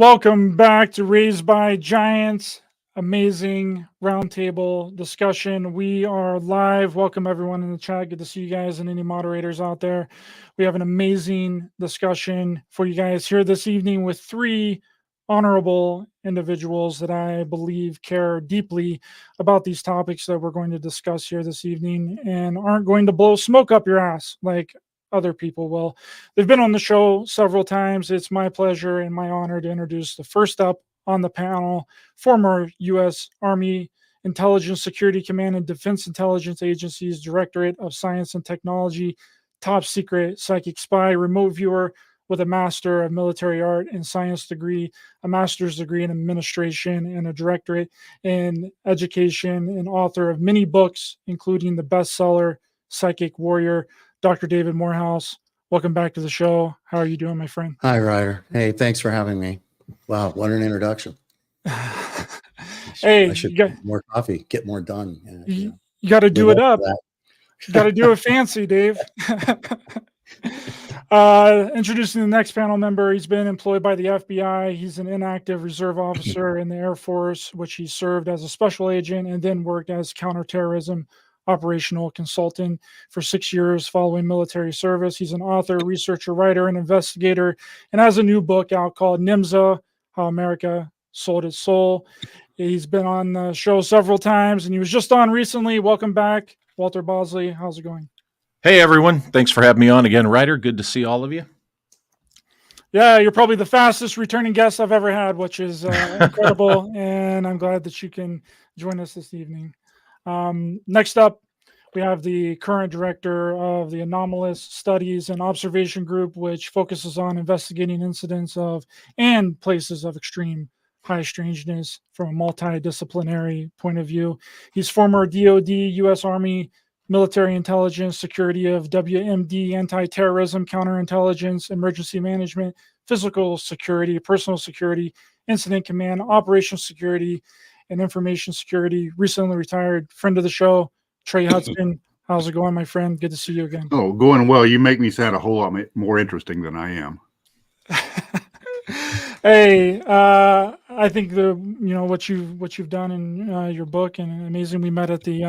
Welcome back to Raised by Giants. Amazing roundtable discussion. We are live. Welcome everyone in the chat. Good to see you guys and any moderators out there. We have an amazing discussion for you guys here this evening with three honorable individuals that I believe care deeply about these topics that we're going to discuss here this evening and aren't going to blow smoke up your ass like other people will. They've been on the show several times. It's my pleasure and my honor to introduce the first up on the panel, former U.S. Army Intelligence Security Command and Defense Intelligence Agency's Directorate of Science and Technology, top secret psychic spy, remote viewer with a Master of Military Art and Science degree, a master's degree in administration, and a doctorate in education, and author of many books, including the bestseller Psychic Warrior. Dr. David Morehouse, welcome back to the show. How are you doing, my friend? Hi, Ryder. Hey, thanks for having me. Wow, what an introduction. I should get more coffee, get more done. You got to do it up. You got to do it fancy, Dave. Introducing the next panel member. He's been employed by the FBI. He's an inactive reserve officer in the Air Force, which he served as a special agent and then worked as counterterrorism operational consultant for 6 years following military service. He's an author, researcher, writer, and investigator, and has a new book out called NIMSA, How America Sold Its Soul. He's been on the show several times, and he was just on recently. Welcome back, Walter Bosley. How's it going? Hey, everyone. Thanks for having me on again, Ryder. Good to see all of you. Yeah, you're probably the fastest returning guest I've ever had, which is incredible, and I'm glad that you can join us this evening. Next up, we have the current director of the Anomalous Studies and Observation Group, which focuses on investigating incidents of and places of extreme high strangeness from a multidisciplinary point of view. He's former DOD, U.S. Army, military intelligence, security of WMD, anti-terrorism, counterintelligence, emergency management, physical security, personal security, incident command, operational security, and information security. Recently retired friend of the show, Trey Hudson. How's it going, my friend? Good to see you again. Oh, going well. You make me sound a whole lot more interesting than I am. Hey, I think what you've done in your book and amazing. We met at the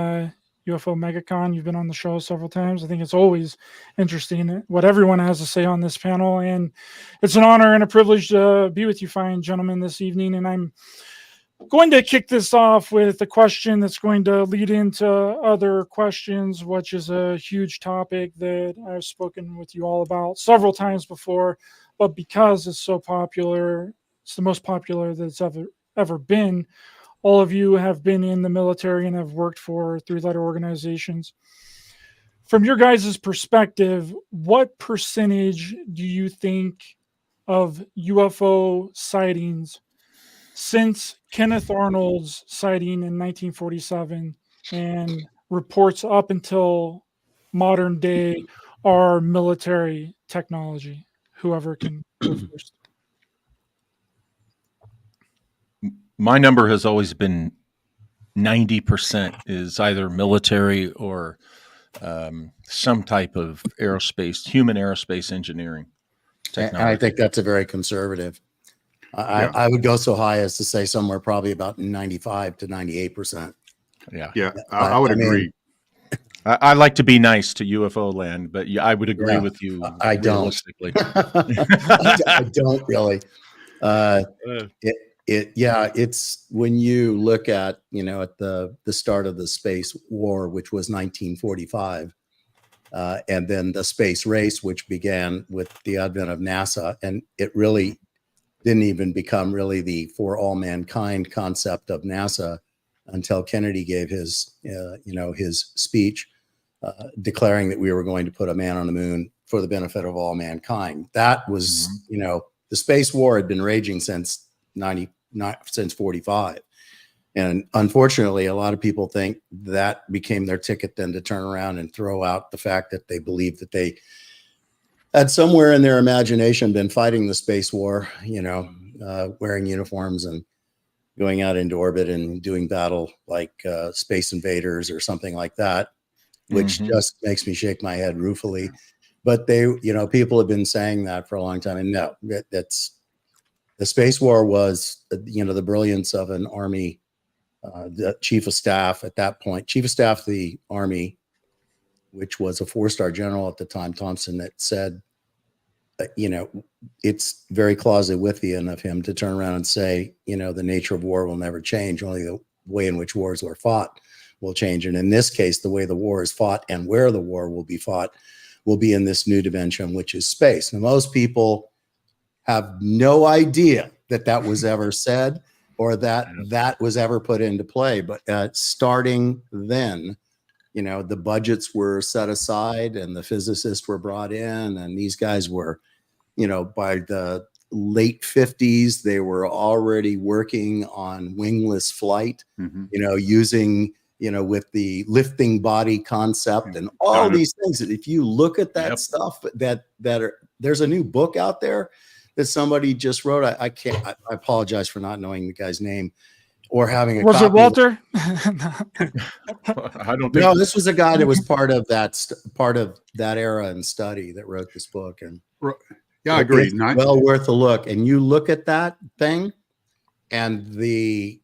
UFO MegaCon. You've been on the show several times. I think it's always interesting what everyone has to say on this panel, and it's an honor and a privilege to be with you fine gentlemen this evening. And I'm going to kick this off with a question that's going to lead into other questions, which is a huge topic that I've spoken with you all about several times before, but because it's so popular, it's the most popular that it's ever been. All of you have been in the military and have worked for three-letter organizations. From your guys' perspective, what percentage do you think of UFO sightings since Kenneth Arnold's sighting in 1947 and reports up until modern day are military technology? Whoever can go first. My number has always been 90% is either military or some type of human aerospace engineering technology. I think that's a very conservative. I would go so high as to say somewhere probably about 95 to 98%. Yeah, I would agree. I like to be nice to UFO land, but I would agree with you. I don't. I don't really. It's when you look at, at the start of the space war, which was 1945, and then the space race, which began with the advent of NASA, and it really didn't even become really the for all mankind concept of NASA until Kennedy gave his, his speech declaring that we were going to put a man on the moon for the benefit of all mankind. That was, the space war had been raging since 45. And unfortunately, a lot of people think that became their ticket then to turn around and throw out the fact that they believed that they had somewhere in their imagination been fighting the space war, wearing uniforms and going out into orbit and doing battle like Space Invaders or something like that, which just makes me shake my head ruefully. But people have been saying that for a long time. And no, that's The space war was, the brilliance of an Army, the chief of staff at that point, chief of staff of the Army, which was a 4-star general at the time, Thompson, that said, it's very Clausewitzian of him to turn around and say, the nature of war will never change. Only the way in which wars were fought will change. And in this case, the way the war is fought and where the war will be fought will be in this new dimension, which is space. Now, most people have no idea that was ever said or that was ever put into play. But starting then, the budgets were set aside and the physicists were brought in, and these guys were, by the late 50s, they were already working on wingless flight, using, with the lifting body concept and all these things. If you look at that stuff, there's a new book out there that somebody just wrote. I apologize for not knowing the guy's name or having a Was copy. it Walter? I don't think. No, this was a guy that was part of that era and study that wrote this book. And yeah, I agree. It's well worth a look. And you look at that thing and the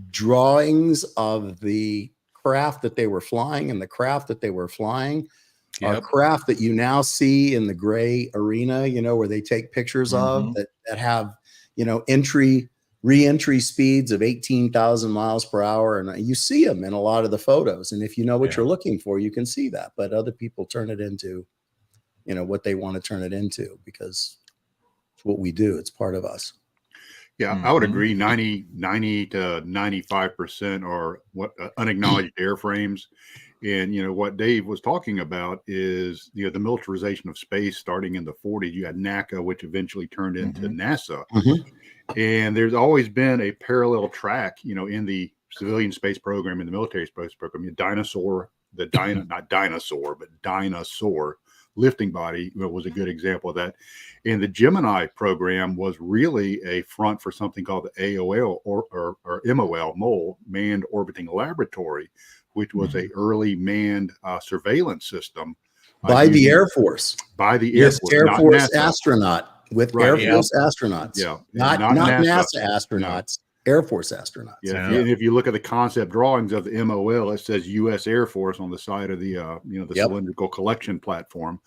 drawings of the craft that they were flying and the craft that they were flying are craft that you now see in the gray arena, where they take pictures of that have, re-entry speeds of 18,000 miles per hour. And you see them in a lot of the photos. And if you know what you're looking for, you can see that. But other people turn it into, what they want to turn it into, because it's what we do. It's part of us. Yeah, I would agree. 90 to 95% are what unacknowledged airframes. And, what Dave was talking about is, the militarization of space starting in the 40s. You had NACA, which eventually turned into NASA. And there's always been a parallel track, in the civilian space program, in the military space program. Dinosaur lifting body was a good example of that. And the Gemini program was really a front for something called the AOL or MOL, Manned Orbiting Laboratory, which was a early manned surveillance system by the Air Force. By the Air Force, Air Force NASA. astronaut with Air Force astronauts. Yeah, not NASA astronauts. Air Force astronauts. Yeah, and if you look at the concept drawings of the MOL, it says U.S. Air Force on the side of the cylindrical collection platform,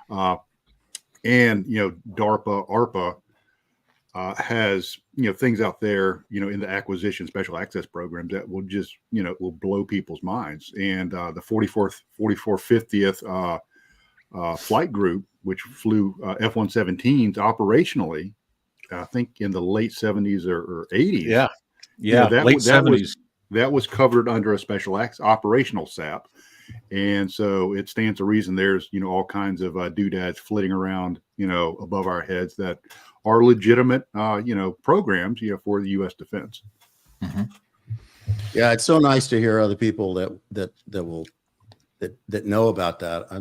and DARPA, ARPA has things out there in the acquisition special access programs that will just will blow people's minds. And the 50th flight group, which flew F-117s operationally, I think in the late 70s or 80s. Late 70s. That was covered under a special operational SAP. And so it stands to reason there's, all kinds of doodads flitting around, above our heads that are legitimate, programs, for the U.S. defense. Yeah, it's so nice to hear other people that know about that. I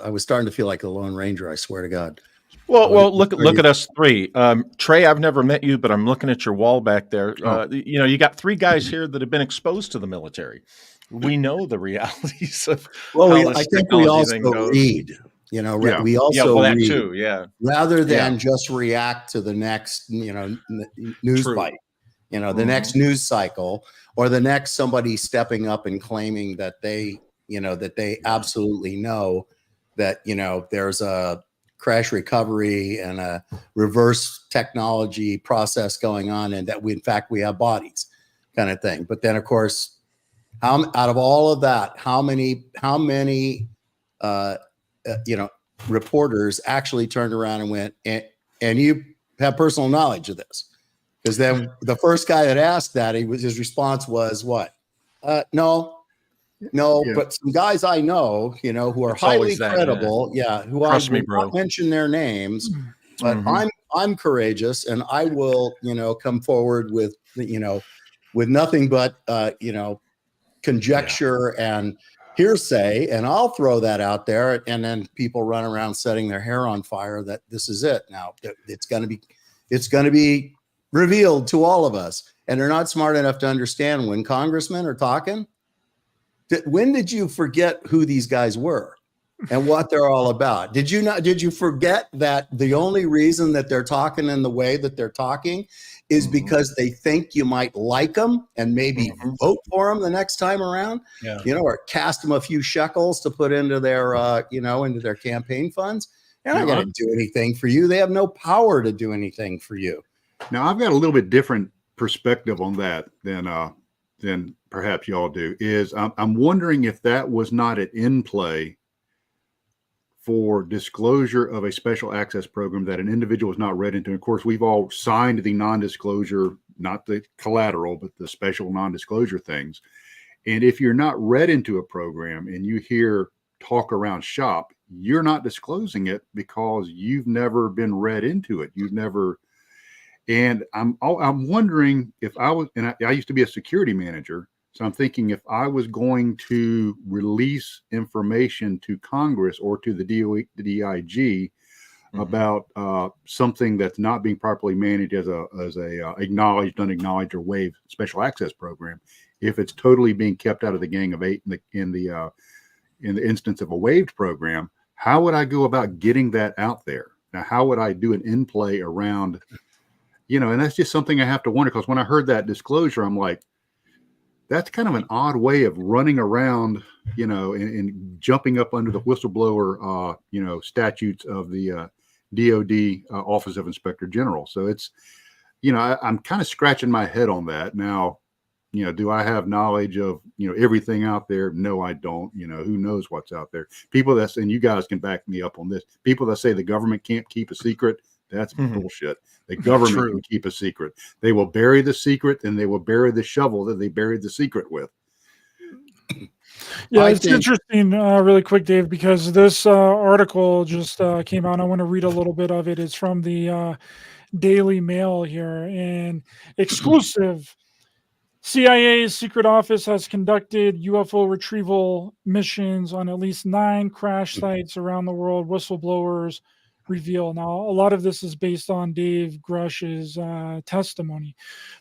was starting to feel like a Lone Ranger, I swear to God. Well, look at us three. Trey, I've never met you, but I'm looking at your wall back there. You got 3 guys here that have been exposed to the military. We know the realities of. I think we also read. We also that read too. Yeah. Rather than just react to the next, news bite. The next news cycle or the next somebody stepping up and claiming that they absolutely know that there's a crash recovery and a reverse technology process going on, and that we have bodies, kind of thing. But then, of course, out of all of that, how many reporters actually turned around and went, and you have personal knowledge of this? Because then the first guy that asked that, his response was what? No. But some guys I know, who are highly credible, who Trust I me, will bro. not mention their names, but I'm courageous, and I will, come forward with, with nothing but, conjecture and hearsay, and I'll throw that out there, and then people run around setting their hair on fire that this is it. Now it's going to be revealed to all of us, and they're not smart enough to understand when congressmen are talking. When did you forget who these guys were? and what they're all about. Did you forget that the only reason that they're talking in the way that they're talking is because they think you might like them and maybe vote for them the next time around, or cast them a few shekels to put into their, into their campaign funds? They're not going to do anything for you. They have no power to do anything for you. Now, I've got a little bit different perspective on that than perhaps y'all do. I'm wondering if that was not an in play for disclosure of a special access program that an individual is not read into. Of course, we've all signed the non-disclosure, not the collateral, but the special non-disclosure things. And if you're not read into a program and you hear talk around shop, you're not disclosing it because you've never been read into it. You've never. And I'm wondering if I was, and I used to be a security manager. So I'm thinking if I was going to release information to Congress or to the DIG about something that's not being properly managed as a acknowledged, unacknowledged, or waived special access program, if it's totally being kept out of the Gang of Eight in the instance of a waived program, how would I go about getting that out there? Now, how would I do an in play around? And that's just something I have to wonder, because when I heard that disclosure, I'm like, that's kind of an odd way of running around, and jumping up under the whistleblower, statutes of the DOD Office of Inspector General. So it's, I'm kind of scratching my head on that. Now, do I have knowledge of, everything out there? No, I don't. Who knows what's out there? People and you guys can back me up on this. People that say the government can't keep a secret, that's bullshit. The government can keep a secret. They will bury the secret, and they will bury the shovel that they buried the secret with. Yeah, it's interesting, really quick, Dave, because this article just came out. I want to read a little bit of it. It's from the Daily Mail here, and exclusive. CIA's secret office has conducted UFO retrieval missions on at least 9 crash sites around the world, whistleblowers reveal. Now, a lot of this is based on Dave Grush's testimony,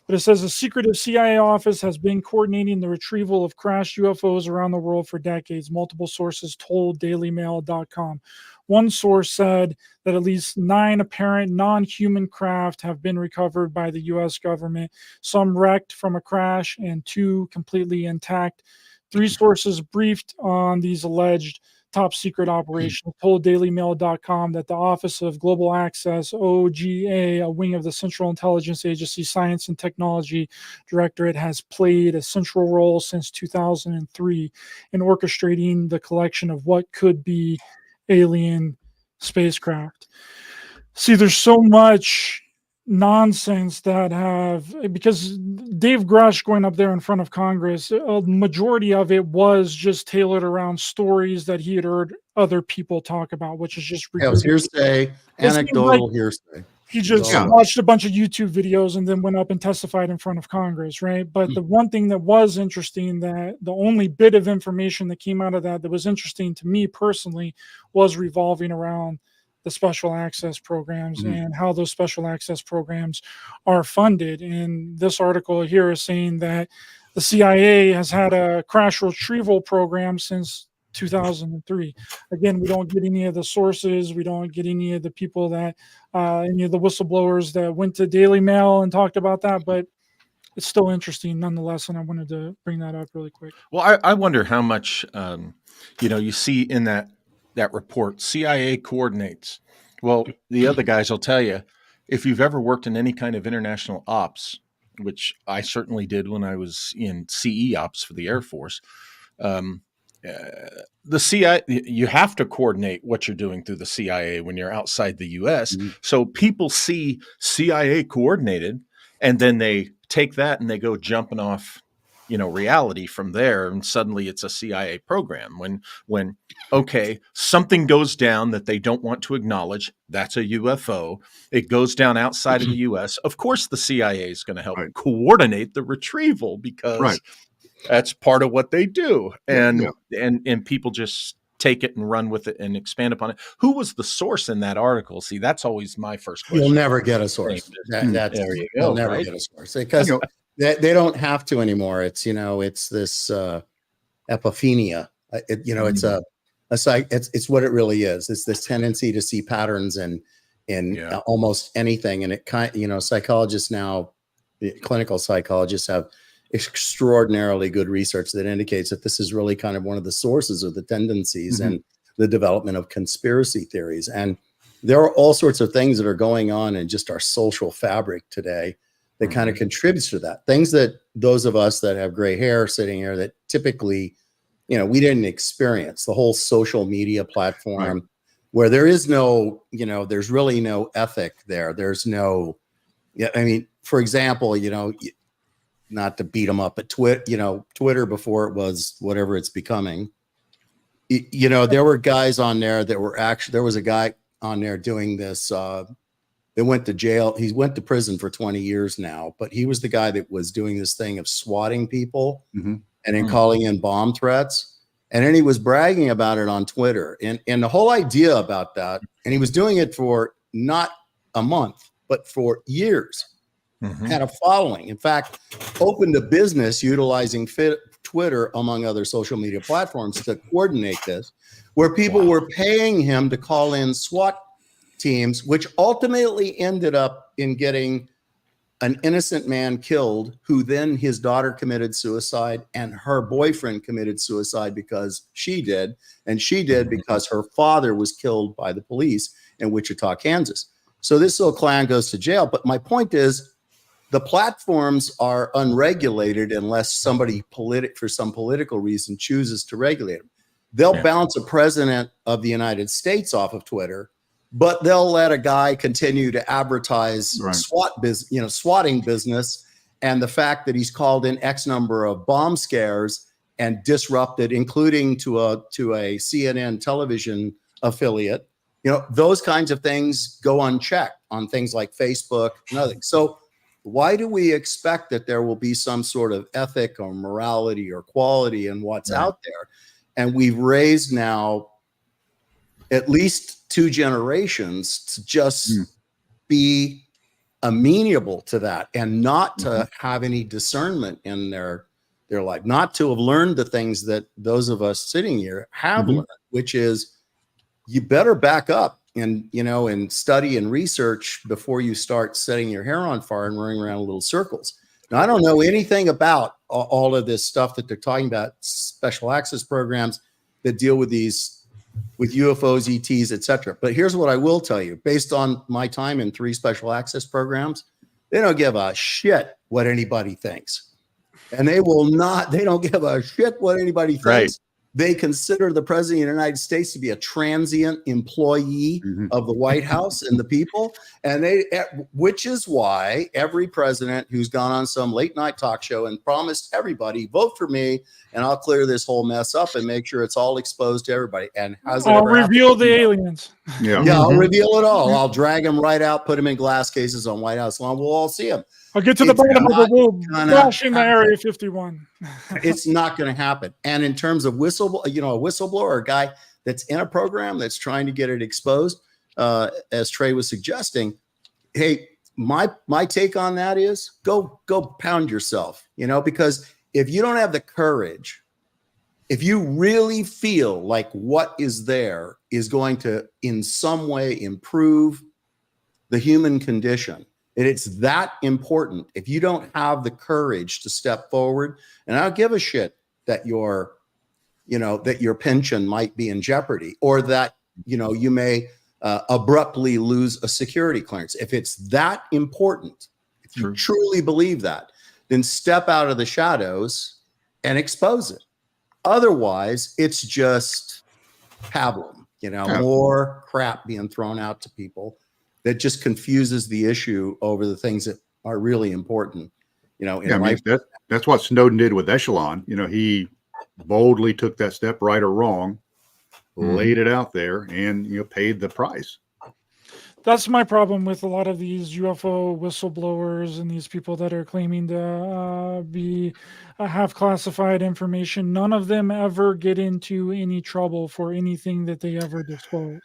but it says a secretive CIA office has been coordinating the retrieval of crashed UFOs around the world for decades. Multiple sources told dailymail.com. One source said that at least 9 apparent non-human craft have been recovered by the U.S. government, some wrecked from a crash and 2 completely intact. 3 sources briefed on these alleged top secret operations told dailymail.com that the Office of Global Access, OGA, a wing of the Central Intelligence Agency Science and Technology Directorate, has played a central role since 2003 in orchestrating the collection of what could be alien spacecraft. See, there's so much nonsense that because Dave Grush going up there in front of Congress, a majority of it was just tailored around stories that he had heard other people talk about, which is just it was hearsay, anecdotal hearsay. He just watched a bunch of YouTube videos and then went up and testified in front of Congress, right? But the one thing that was interesting, that the only bit of information that came out of that was interesting to me personally, was revolving around the special access programs and how those special access programs are funded. And this article here is saying that the CIA has had a crash retrieval program since 2003. Again, we don't get any of the sources. We don't get any of the people that, any of the whistleblowers that went to Daily Mail and talked about that, but it's still interesting nonetheless. And I wanted to bring that up really quick. Well, I wonder how much, you see in that report, CIA coordinates. Well, the other guys will tell you, if you've ever worked in any kind of international ops, which I certainly did when I was in CE ops for the Air Force, the CIA, you have to coordinate what you're doing through the CIA when you're outside the U.S. So people see CIA coordinated, and then they take that and they go jumping off, reality from there, and suddenly it's a CIA program. When okay, something goes down that they don't want to acknowledge, that's a UFO. It goes down outside of the U.S. Of course, the CIA is going to help coordinate the retrieval because that's part of what they do, and people just take it and run with it and expand upon it. Who was the source in that article? See, that's always my first question. You'll never get a source. You'll never get a source because they don't have to anymore. It's it's this epiphania. It's a It's what it really is. It's this tendency to see patterns in almost anything. And it psychologists now, clinical psychologists have extraordinarily good research that indicates that this is really kind of one of the sources of the tendencies and the development of conspiracy theories. And there are all sorts of things that are going on in just our social fabric today that kind of contributes to that. Things that those of us that have gray hair sitting here that typically, we didn't experience. The whole social media platform where there is no, there's really no ethic there. There's no, for example, not to beat them up, but Twitter before it was whatever it's becoming, there were guys on there that were there was a guy on there doing this. They went to jail. He went to prison for 20 years now, but he was the guy that was doing this thing of swatting people and then calling in bomb threats. And then he was bragging about it on Twitter. And the whole idea about that, and he was doing it for not a month, but for years, had a following. In fact, opened a business utilizing Twitter, among other social media platforms, to coordinate this, where people were paying him to call in SWAT teams, which ultimately ended up in getting an innocent man killed, who then his daughter committed suicide and her boyfriend committed suicide because she did. And she did because her father was killed by the police in Wichita, Kansas. So this little clan goes to jail. But my point is, the platforms are unregulated unless somebody for some political reason chooses to regulate them. They'll bounce a president of the United States off of Twitter, but they'll let a guy continue to advertise swatting business, and the fact that he's called in X number of bomb scares and disrupted, including to a CNN television affiliate. Those kinds of things go unchecked on things like Facebook and other things. So why do we expect that there will be some sort of ethic or morality or quality in what's out there? And we've raised now at least 2 generations to just be amenable to that and not to have any discernment in their life, not to have learned the things that those of us sitting here have learned, which is you better back up and study and research before you start setting your hair on fire and running around in little circles. Now, I don't know anything about all of this stuff that they're talking about, special access programs that deal with UFOs, ETs, etc. But here's what I will tell you. Based on my time in 3 special access programs, they don't give a shit what anybody thinks. And they don't give a shit what anybody thinks. Right. They consider the president of the United States to be a transient employee of the White House and the people. And which is why every president who's gone on some late night talk show and promised everybody, vote for me and I'll clear this whole mess up and make sure it's all exposed to everybody. And I'll reveal the aliens. Yeah. I'll reveal it all. I'll drag them right out, put them in glass cases on White House lawn. We'll all see them. I'll get to the bottom of the world, crash in the Area 51. It's not going to happen. And in terms of a whistleblower, a guy that's in a program that's trying to get it exposed, as Trey was suggesting, hey, my take on that is go pound yourself, because if you don't have the courage, if you really feel like what is there is going to in some way improve the human condition, and it's that important. If you don't have the courage to step forward, and I don't give a shit that your pension might be in jeopardy, or that, you may abruptly lose a security clearance. If it's that important, if you truly believe that, then step out of the shadows and expose it. Otherwise, it's just pablum, more crap being thrown out to people that just confuses the issue over the things that are really important, in life. That's what Snowden did with Echelon. He boldly took that step, right or wrong, laid it out there, and paid the price. That's my problem with a lot of these UFO whistleblowers and these people that are claiming to have classified information. None of them ever get into any trouble for anything that they ever disclose.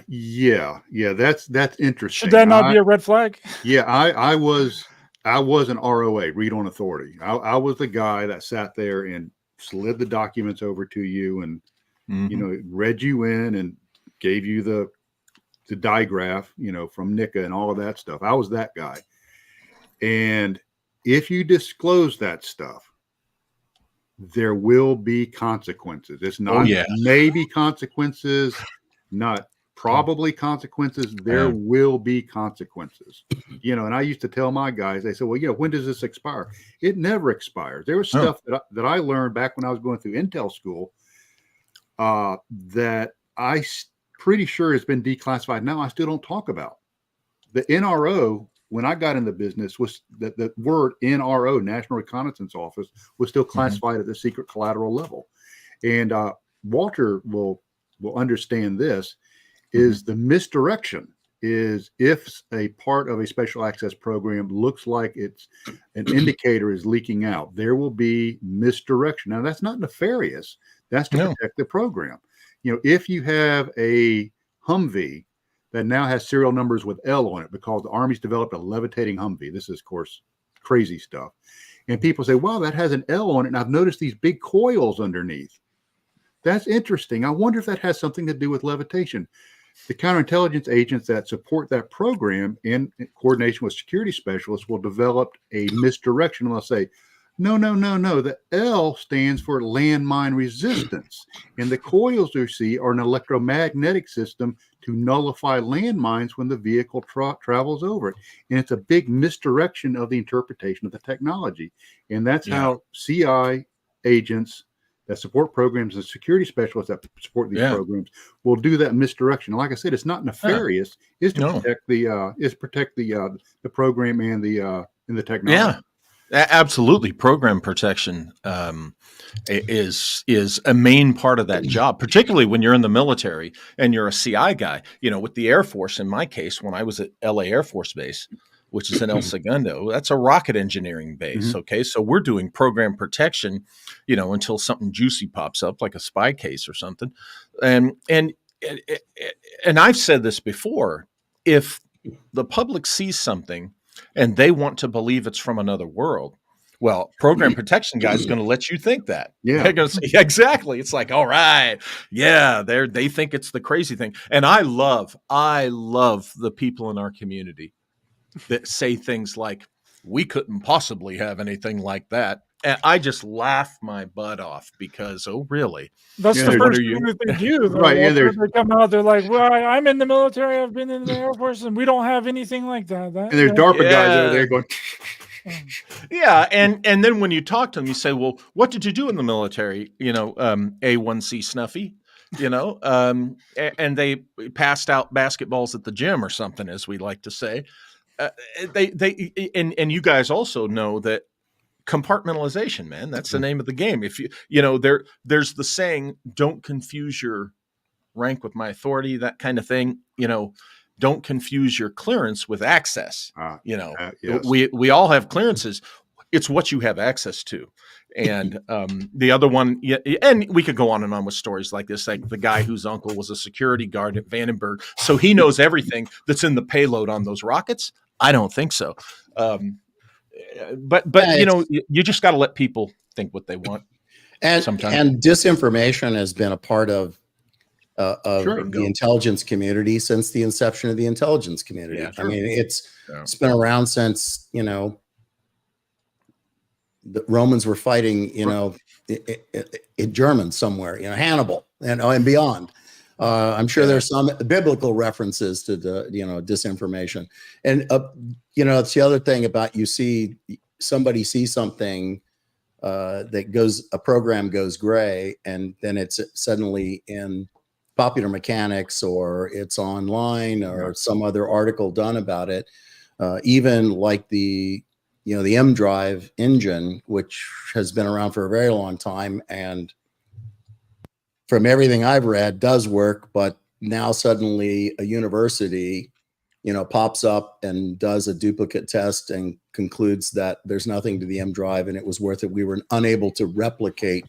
Yeah, that's interesting. Should that not be a red flag? Yeah, I was an ROA, read on authority. I was the guy that sat there and slid the documents over to you and you know, read you in and gave you the digraph, you know, from NICA and all of that stuff. I was that guy. And if you disclose that stuff, there will be consequences. It's not maybe consequences, not probably consequences. There will be consequences. You know, and I used to tell my guys, they said, well, you know, when does this expire? It never expires. There was stuff that I learned back when I was going through Intel school that I pretty sure has been declassified now. I still don't talk about. The NRO, when I got in the business, was the word NRO, National Reconnaissance Office, was still classified at the secret collateral level. And Walter will understand this, is the misdirection is if a part of a special access program looks like it's an indicator is leaking out, there will be misdirection. Now, that's not nefarious. That's to protect the program. You know, if you have a Humvee that now has serial numbers with L on it because the Army's developed a levitating Humvee. This is, of course, crazy stuff. And people say, wow, that has an L on it. And I've noticed these big coils underneath. That's interesting. I wonder if that has something to do with levitation. The counterintelligence agents that support that program in coordination with security specialists will develop a misdirection. And they'll say, no. The L stands for landmine resistance. And the coils you see are an electromagnetic system to nullify landmines when the vehicle travels over it. And it's a big misdirection of the interpretation of the technology. And that's how CI agents that support programs and security specialists that support these programs will do that misdirection. Like I said, it's not nefarious. It's to protect the program and the technology. Yeah. Absolutely. Program protection is a main part of that job, particularly when you're in the military and you're a CI guy. You know, with the Air Force, in my case, when I was at LA Air Force Base, which is in El Segundo, that's a rocket engineering base. Okay. So we're doing program protection, you know, until something juicy pops up, like a spy case or something. And I've said this before, if the public sees something and they want to believe it's from another world, well, program protection guy is going to let you think that. They're going to say, exactly. It's like, all right, they think it's the crazy thing. And I love the people in our community that say things like, we couldn't possibly have anything like that. And I just laugh my butt off because, oh, really? That's the first thing that they do. Right. Yeah, they come out, they're like, well, I'm in the military, I've been in the Air Force, and we don't have anything like that. And there's DARPA guys over there going... Yeah, and then when you talk to them, you say, well, what did you do in the military? You know, A1C Snuffy, you know, and they passed out basketballs at the gym or something, as we like to say. And you guys also know that compartmentalization, man, that's the name of the game. If you know, there's the saying, don't confuse your rank with my authority, that kind of thing. You know, don't confuse your clearance with access. You know, we all have clearances. It's what you have access to. And the other one, and we could go on and on with stories like this, like the guy whose uncle was a security guard at Vandenberg, so he knows everything that's in the payload on those rockets. I don't think so. But you know, you just got to let people think what they want. And sometimes. And disinformation has been a part of the intelligence community since the inception of the intelligence community. I mean, it's been around since, you know, the Romans were fighting, you know, in German somewhere, you know, Hannibal and beyond. I'm sure there's some biblical references to the, you know, disinformation. And, you know, it's the other thing about somebody sees something a program goes gray, and then it's suddenly in Popular Mechanics or it's online or some other article done about it. Even like the M drive engine, which has been around for a very long time, and from everything I've read does work, but now suddenly a university, you know, pops up and does a duplicate test and concludes that there's nothing to the M drive and it was worth it. We were unable to replicate,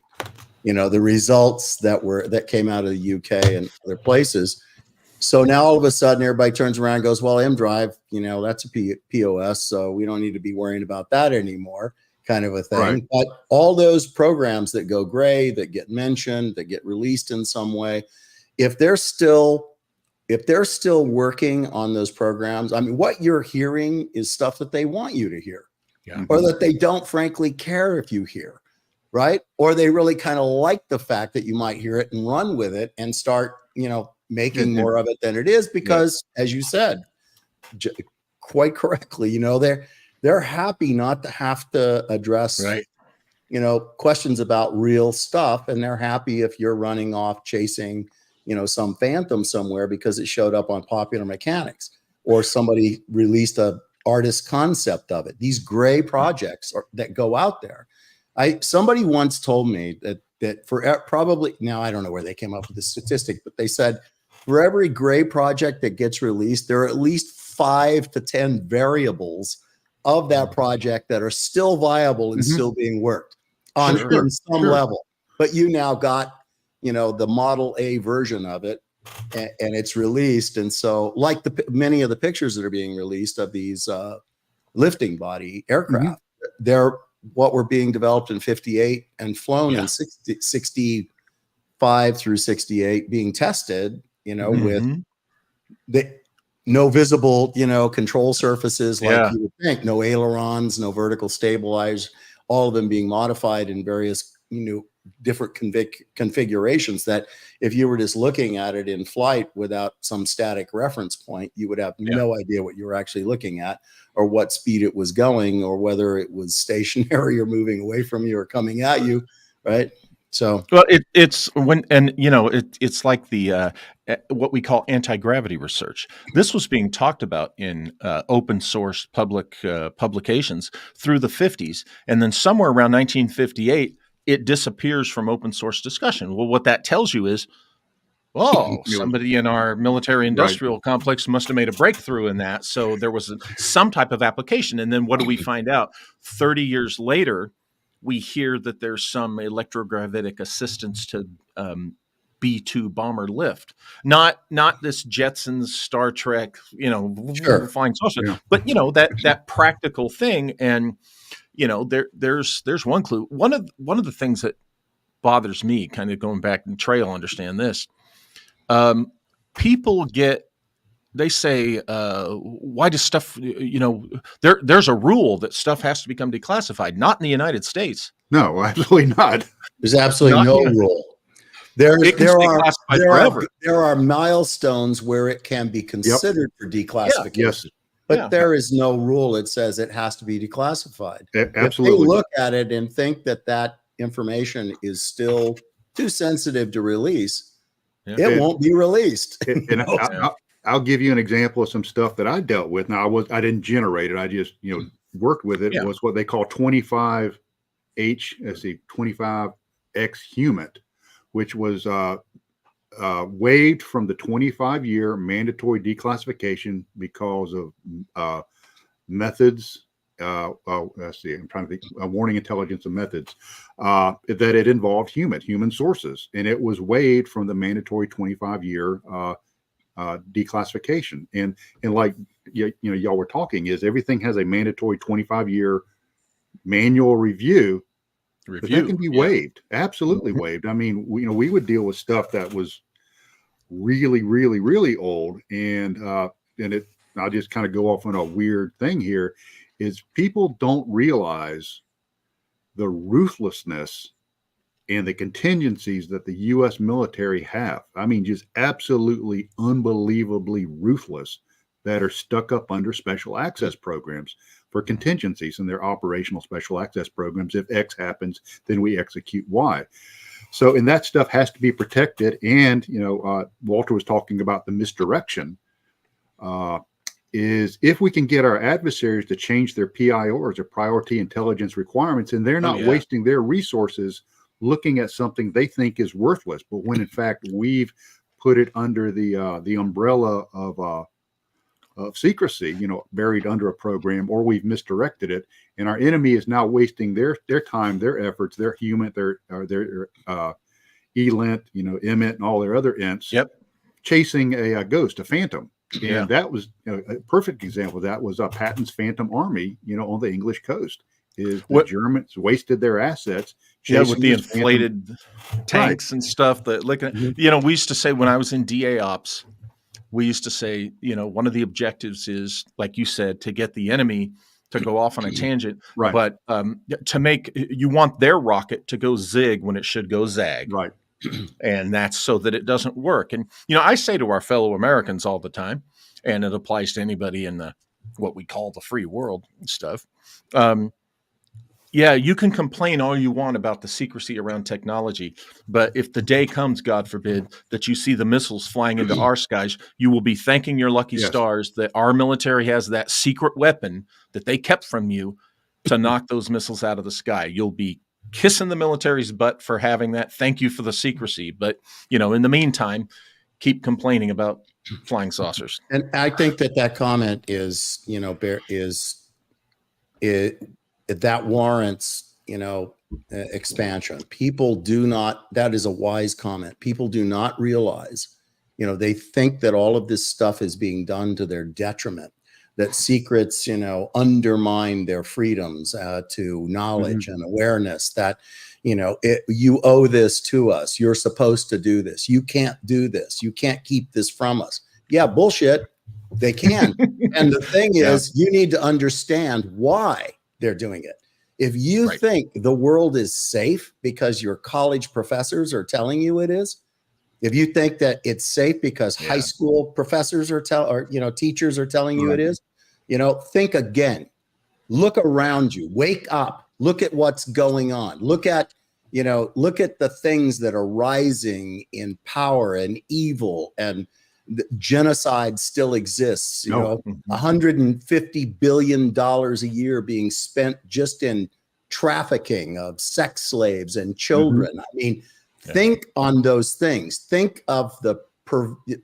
you know, the results that came out of the UK and other places. So now all of a sudden everybody turns around and goes, well, M drive, you know, that's a POS, so we don't need to be worrying about that anymore. kind of a thing. Right. But all those programs that go gray, that get mentioned, that get released in some way, if they're still working on those programs, I mean, what you're hearing is stuff that they want you to hear, or that they don't frankly care if you hear, right? Or they really kind of like the fact that you might hear it and run with it and start, making more of it than it is, because as you said, quite correctly, they're happy not to have to address, questions about real stuff. And they're happy if you're running off chasing, some phantom somewhere because it showed up on Popular Mechanics, or somebody released a artist concept of it. These gray projects that go out there. Somebody once told me that for probably, now I don't know where they came up with the statistic, but they said for every gray project that gets released, there are at least 5 to 10 variables of that project that are still viable and still being worked on in some level. But you now got, the Model A version of it, and it's released. And so, like many of the pictures that are being released of these lifting body aircraft, they're what were being developed in 58 and flown in 65 through 68, being tested, with no visible, control surfaces like you would think, no ailerons, no vertical stabilizers, all of them being modified in various, different configurations that if you were just looking at it in flight without some static reference point, you would have no idea what you were actually looking at, or what speed it was going, or whether it was stationary or moving away from you or coming at you. Right. So, well, it's like the what we call anti-gravity research. This was being talked about in open source public publications through the 50s, and then somewhere around 1958, it disappears from open source discussion. Well, what that tells you is, somebody in our military industrial complex must have made a breakthrough in that. So there was some type of application. And then what do we find out? 30 years later, we hear that there's some electrogravitic assistance to B-2 bomber lift. Not this Jetsons, Star Trek, flying saucer, but that practical thing. And there's one clue. One of the things that bothers me, kind of going back, and Trey will understand this. People they say, why does stuff, there's a rule that stuff has to become declassified. Not in the United States. No, absolutely not. There's absolutely no rule. There are milestones where it can be considered for declassification. Yes. But there is no rule that says it has to be declassified. Absolutely. If they look at it and think that information is still too sensitive to release, it won't be released. And I'll give you an example of some stuff that I dealt with. Now, I didn't generate it. I just, worked with it. It was what they call 25H, 25X HUMIT, which was waived from the 25-year mandatory declassification because of methods. Let's see, I'm trying to think. Warning intelligence of methods that it involved human sources, and it was waived from the mandatory 25-year declassification. And like y'all were talking, is everything has a mandatory 25-year manual review. But that can be waived, absolutely waived. I mean, we would deal with stuff that was really, really, really old, and I'll just kind of go off on a weird thing here. Is people don't realize the ruthlessness and the contingencies that the U.S. military have. I mean, just absolutely unbelievably ruthless, that are stuck up under special access programs for contingencies in their operational special access programs. If X happens, then we execute Y. So, and that stuff has to be protected. And, Walter was talking about the misdirection. Is if we can get our adversaries to change their PIOs, or priority intelligence requirements, and they're not wasting their resources looking at something they think is worthless, but when in fact we've put it under the umbrella of secrecy, buried under a program, or we've misdirected it, and our enemy is now wasting their time, their efforts, their human, their ELINT, EMIT, and all their other ints, chasing a ghost, a phantom. And that was a perfect example of that was Patton's Phantom Army, on the English coast. is the What- Germans wasted their assets. Yeah, with chasing the this phantom- inflated tanks and stuff. That looking at, Mhm. we used to say when I was in DA ops, we used to say, one of the objectives is, like you said, to get the enemy to go off on a tangent, Right. but you want their rocket to go zig when it should go zag. Right. And that's so that it doesn't work. And, I say to our fellow Americans all the time, and it applies to anybody in what we call the free world and stuff. Yeah, you can complain all you want about the secrecy around technology, but if the day comes, God forbid, that you see the missiles flying into our skies, you will be thanking your lucky Yes. stars that our military has that secret weapon that they kept from you to knock those missiles out of the sky. You'll be kissing the military's butt for having that. Thank you for the secrecy. But, in the meantime, keep complaining about flying saucers. And I think that comment is, that warrants, expansion. People do not, that is a wise comment. People do not realize, they think that all of this stuff is being done to their detriment, that secrets, undermine their freedoms to knowledge and awareness, that, you owe this to us. You're supposed to do this. You can't do this. You can't keep this from us. Yeah, bullshit. They can. And the thing is, you need to understand why they're doing it. If you think the world is safe because your college professors are telling you it is, if you think that it's safe because high school professors teachers are telling you it is, think again. Look around you. Wake up. Look at what's going on. Look at the things that are rising in power and evil, and genocide still exists. $150 billion a year being spent just in trafficking of sex slaves and children. I mean, think on those things. Think of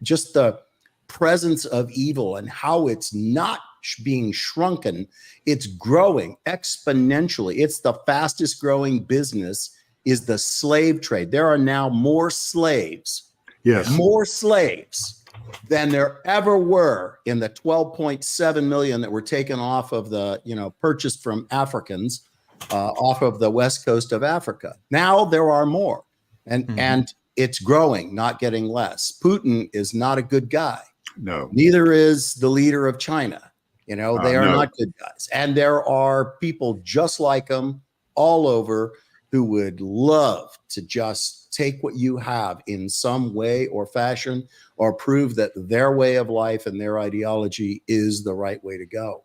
just the presence of evil and how it's not being shrunken. It's growing exponentially. It's the fastest growing business is the slave trade. There are now more slaves. Yes. More slaves than there ever were in the 12.7 million that were taken off of the, purchased from Africans off of the west coast of Africa. Now there are more, and it's growing, not getting less. Putin is not a good guy. No. Neither is the leader of China. They are not good guys. And there are people just like him all over who would love to just take what you have in some way or fashion, or prove that their way of life and their ideology is the right way to go.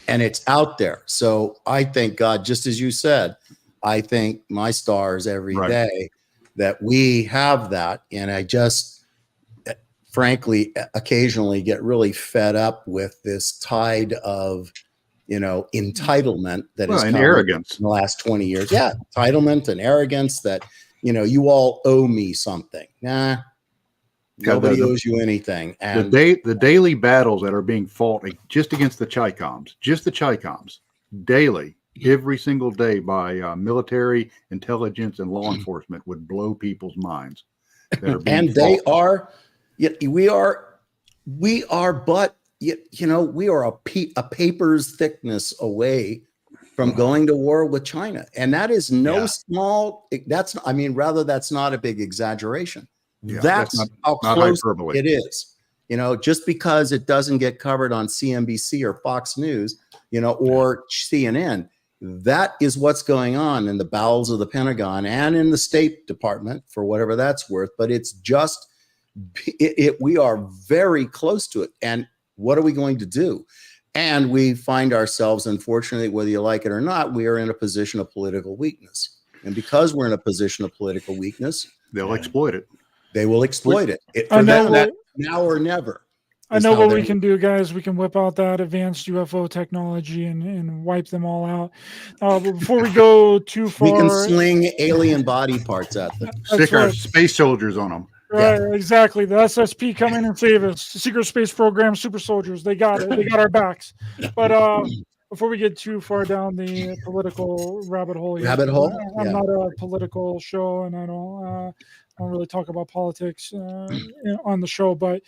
And it's out there. So I thank God, just as you said, I thank my stars every day that we have that. And I just, frankly, occasionally get really fed up with this tide of, entitlement that has come arrogance in the last 20 years. Yeah, entitlement and arrogance that, you all owe me something. Nah, nobody owes you anything. And the daily battles that are being fought just against the Chi-Coms, daily, every single day by military intelligence and law enforcement would blow people's minds. And they are, we are, but we are a paper's thickness away from going to war with China. And that is small. That's not a big exaggeration. Yeah, that's how not close hyperbole. it is. Just because it doesn't get covered on CNBC or Fox News, or CNN, that is what's going on in the bowels of the Pentagon and in the State Department, for whatever that's worth. But it's just, we are very close to it. And what are we going to do? And we find ourselves, unfortunately, whether you like it or not, we are in a position of political weakness. And because we're in a position of political weakness, they'll exploit it. They will exploit it. Now or never. I know what we can do, guys. We can whip out that advanced UFO technology and wipe them all out. But before we go too far, we can sling alien body parts at them. Stick our space soldiers on them. Right, exactly. The SSP come in and save us. Secret Space Program, super soldiers. They got it. They got our backs. But before we get too far down the political rabbit hole, I'm not a political show, and I don't really talk about politics on the show. But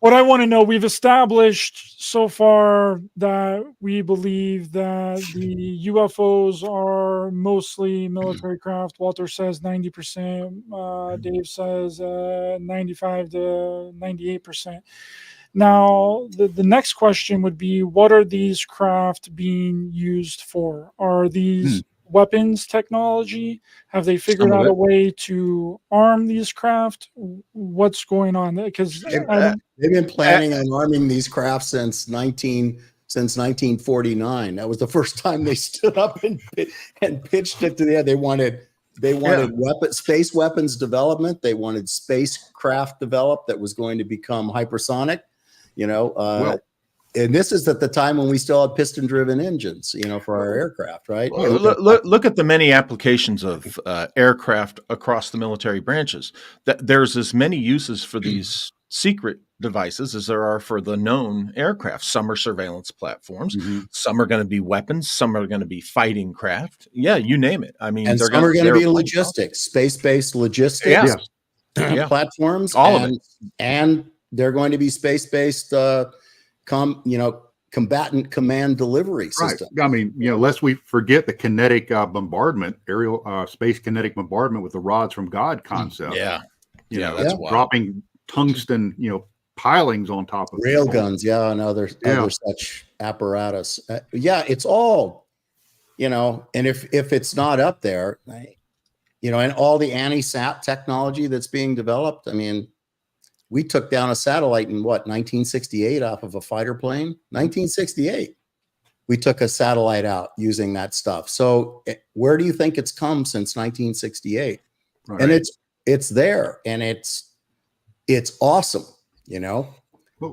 what I want to know, we've established so far that we believe that the UFOs are mostly military craft. Walter says 90%. Dave says 95 to 98%. Now, the next question would be, what are these craft being used for? Are these weapons technology? Have they figured Some of out a it. way to arm these craft? What's going on? Because They've been planning on arming these craft since 1949. That was the first time they stood up and pitched it to the air. They wanted space weapons development. They wanted spacecraft developed that was going to become hypersonic. And this is at the time when we still had piston-driven engines, for our aircraft, right? Look at the many applications of aircraft across the military branches. There's as many uses for these secret devices as there are for the known aircraft. Some are surveillance platforms. Some are going to be weapons. Some are going to be fighting craft. Yeah, you name it. I mean, and some are going to be logistics, space-based logistics platforms. All of it. And they're going to be space-based combatant command delivery system. Right. I mean, lest we forget the kinetic bombardment, aerial space kinetic bombardment with the rods from God concept. That's wild. Dropping tungsten, pilings on top of rail guns, and other such apparatus. It's all, and if it's not up there, and all the anti-sat technology that's being developed. I mean, we took down a satellite in 1968 off of a fighter plane. 1968, we took a satellite out using that stuff. So where do you think it's come since 1968? Right. And it's there, and it's awesome.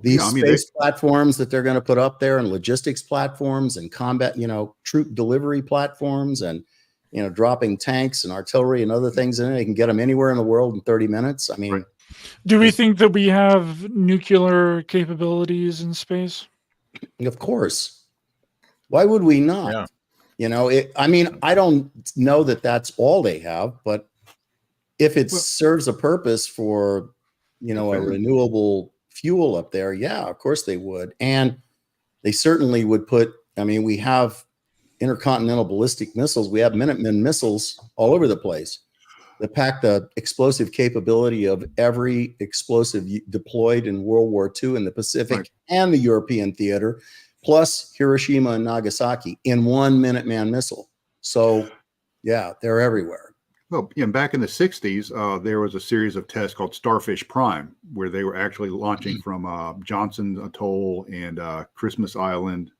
These space platforms that they're going to put up there, and logistics platforms, and combat, troop delivery platforms, and dropping tanks and artillery and other things in it. They can get them anywhere in the world in 30 minutes. I mean. Right. Do we think that we have nuclear capabilities in space? Of course. Why would we not? I don't know that that's all they have, but if it serves a purpose for, a renewable fuel up there, of course they would. And they certainly would put, we have intercontinental ballistic missiles. We have Minuteman missiles all over the place. That pack the explosive capability of every explosive deployed in World War II in the Pacific and the European theater, plus Hiroshima and Nagasaki in one Minuteman missile. So, they're everywhere. Well, back in the 60s, there was a series of tests called Starfish Prime, where they were actually launching from Johnson Atoll and Christmas Island.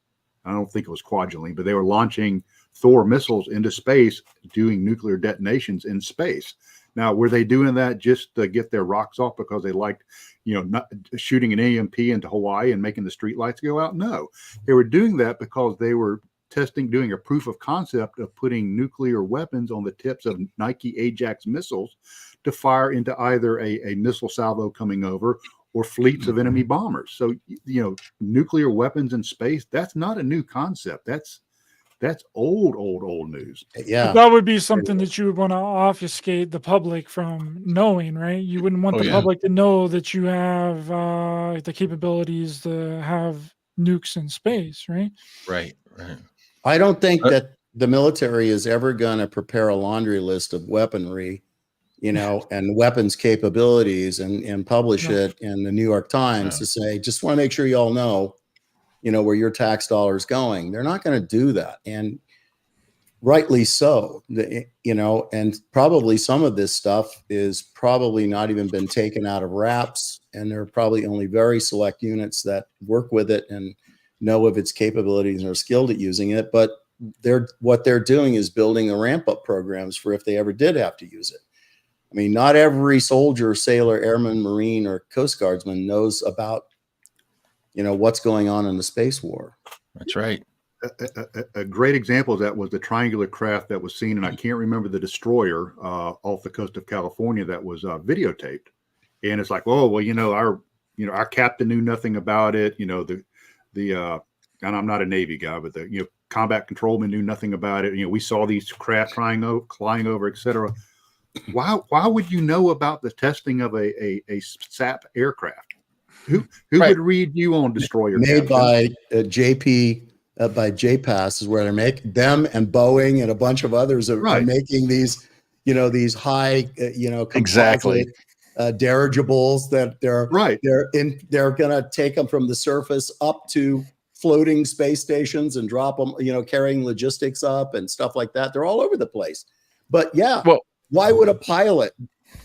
I don't think it was Kwajalein, but they were launching Thor missiles into space, doing nuclear detonations in space. Now, were they doing that just to get their rocks off because they liked, not shooting an EMP into Hawaii and making the streetlights go out? No, they were doing that because they were doing a proof of concept of putting nuclear weapons on the tips of Nike Ajax missiles to fire into either a missile salvo coming over or fleets of enemy bombers. So, nuclear weapons in space, that's not a new concept. That's old news. Yeah. But that would be something that you would want to obfuscate the public from knowing, right? You wouldn't want the public to know that you have the capabilities to have nukes in space, right? Right. I don't think that the military is ever going to prepare a laundry list of weaponry, and weapons capabilities and publish it in the New York Times to say, just want to make sure you all know, where your tax dollar is going. They're not going to do that. And rightly so, and probably some of this stuff is probably not even been taken out of wraps. And there are probably only very select units that work with it and know of its capabilities and are skilled at using it. But what they're doing is building the ramp up programs for if they ever did have to use it. I mean, not every soldier, sailor, airman, Marine, or Coast Guardsman knows about, what's going on in the space war. That's right. A great example of that was the triangular craft that was seen, and I can't remember the destroyer off the coast of California that was videotaped. And it's like, our captain knew nothing about it. And I'm not a Navy guy, but the combat controlman knew nothing about it. We saw these craft flying over, etc. Why would you know about the testing of a SAP aircraft? Who would read you on destroyer made captions? by by JPass is where they're making them, and Boeing and a bunch of others are making these, these high, composite Exactly. dirigibles that they're going to take them from the surface up to floating space stations and drop them, carrying logistics up and stuff like that. They're all over the place. But why would a pilot,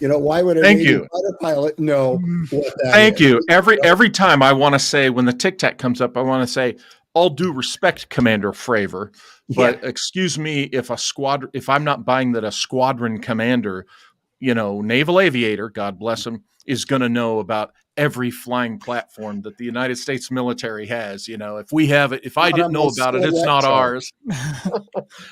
why would a Navy fighter pilot know what that Thank is? you. Every time I want to say, when the tic tac comes up, I want to say, all due respect, Commander Fravor, but excuse me if I'm not buying that a squadron commander, naval aviator, God bless him, is going to know about every flying platform that the United States military has. If we have it, if I didn't know about it, it's not ours.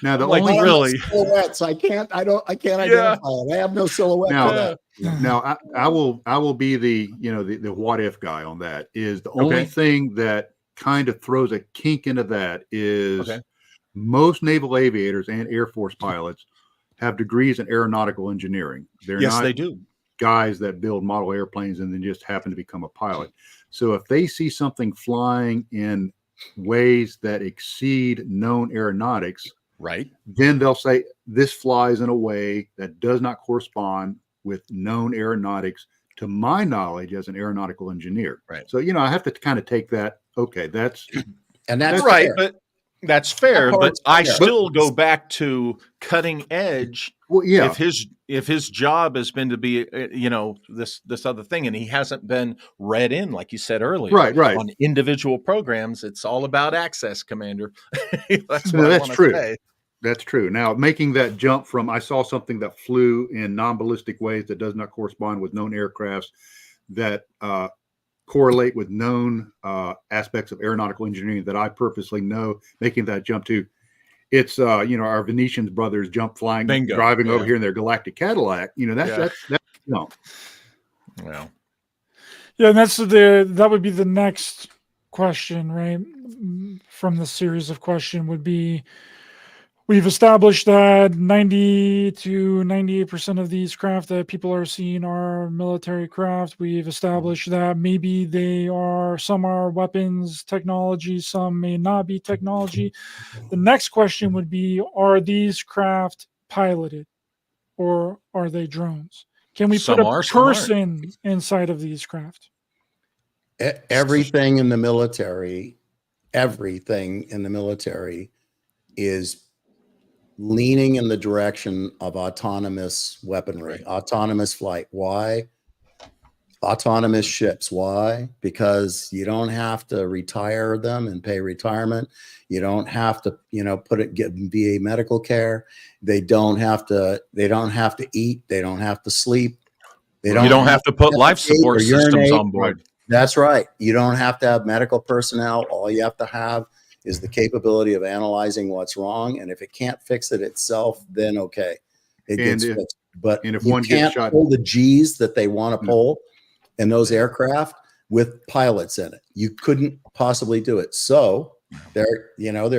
Now the like only really silhouettes, I can't identify it. I have no silhouette for that. Now I will be the what if guy on that. Is the only thing that kind of throws a kink into that is most naval aviators and Air Force pilots have degrees in aeronautical engineering. They're not they do. Guys that build model airplanes and then just happen to become a pilot. So if they see something flying in ways that exceed known aeronautics, then they'll say this flies in a way that does not correspond with known aeronautics to my knowledge as an aeronautical engineer. So I have to kind of take that. Okay, that's right, fair. But that's fair. But I still go back to cutting edge. Well, yeah. If his job has been to be, this other thing, and he hasn't been read in, like you said earlier, right, on individual programs, it's all about access, Commander. That's true. Say. That's true. Now, making that jump from I saw something that flew in non-ballistic ways that does not correspond with known aircrafts that correlate with known aspects of aeronautical engineering that I purposely know, making that jump to, it's our Venetian brothers jump flying, driving over here in their galactic Cadillac. That's Well, and that would be the next question, right? From the series of question would be, we've established that 90 to 98% of these craft that people are seeing are military craft. We've established that maybe some are weapons technology, some may not be technology. The next question would be, are these craft piloted or are they drones? Can we put a person inside of these craft? Everything in the military is leaning in the direction of autonomous weaponry, autonomous flight. Why? Autonomous ships. Why? Because you don't have to retire them and pay retirement. You don't have to, get VA medical care. They don't have to eat. They don't have to sleep. You don't have to put life support systems on board. That's right. You don't have to have medical personnel. All you have to have is the capability of analyzing what's wrong. And if it can't fix it itself, then okay, it gets fixed. But if one can't pull the G's that they want to pull in those aircraft with pilots in it, you couldn't possibly do it. So they're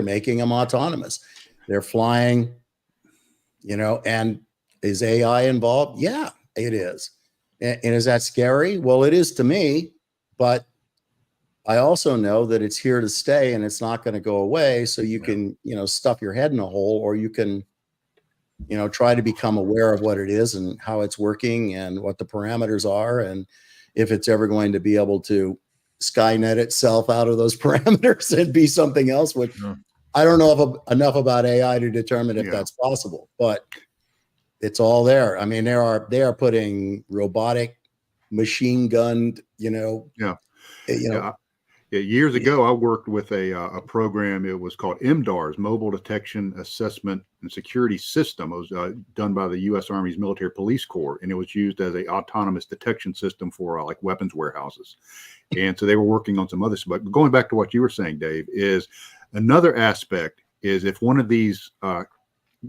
making them autonomous. They're flying, and is AI involved? Yeah, it is. And is that scary? Well, it is to me, but I also know that it's here to stay and it's not going to go away. So you can, stuff your head in a hole, or you can, try to become aware of what it is and how it's working and what the parameters are. And if it's ever going to be able to Skynet itself out of those parameters and be something else, which I don't know enough about AI to determine if that's possible, but it's all there. I mean, they are putting robotic machine gunned, years ago, I worked with a program. It was called MDARS, Mobile Detection Assessment and Security System. It was done by the U.S. Army's Military Police Corps, and it was used as a autonomous detection system for like weapons warehouses. And so they were working on some other stuff. But going back to what you were saying, Dave, is another aspect is if one of these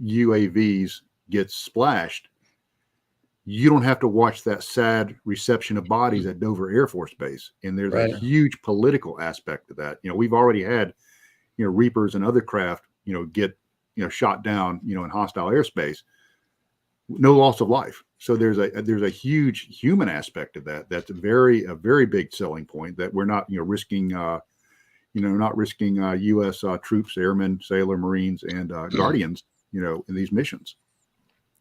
UAVs gets splashed, you don't have to watch that sad reception of bodies at Dover Air Force Base. And there's a huge political aspect to that. We've already had, Reapers and other craft, get, shot down, in hostile airspace. no loss of life. So there's a huge human aspect of that. That's a very big selling point, that we're not risking U.S. Troops, airmen, sailor, Marines, and Guardians in these missions.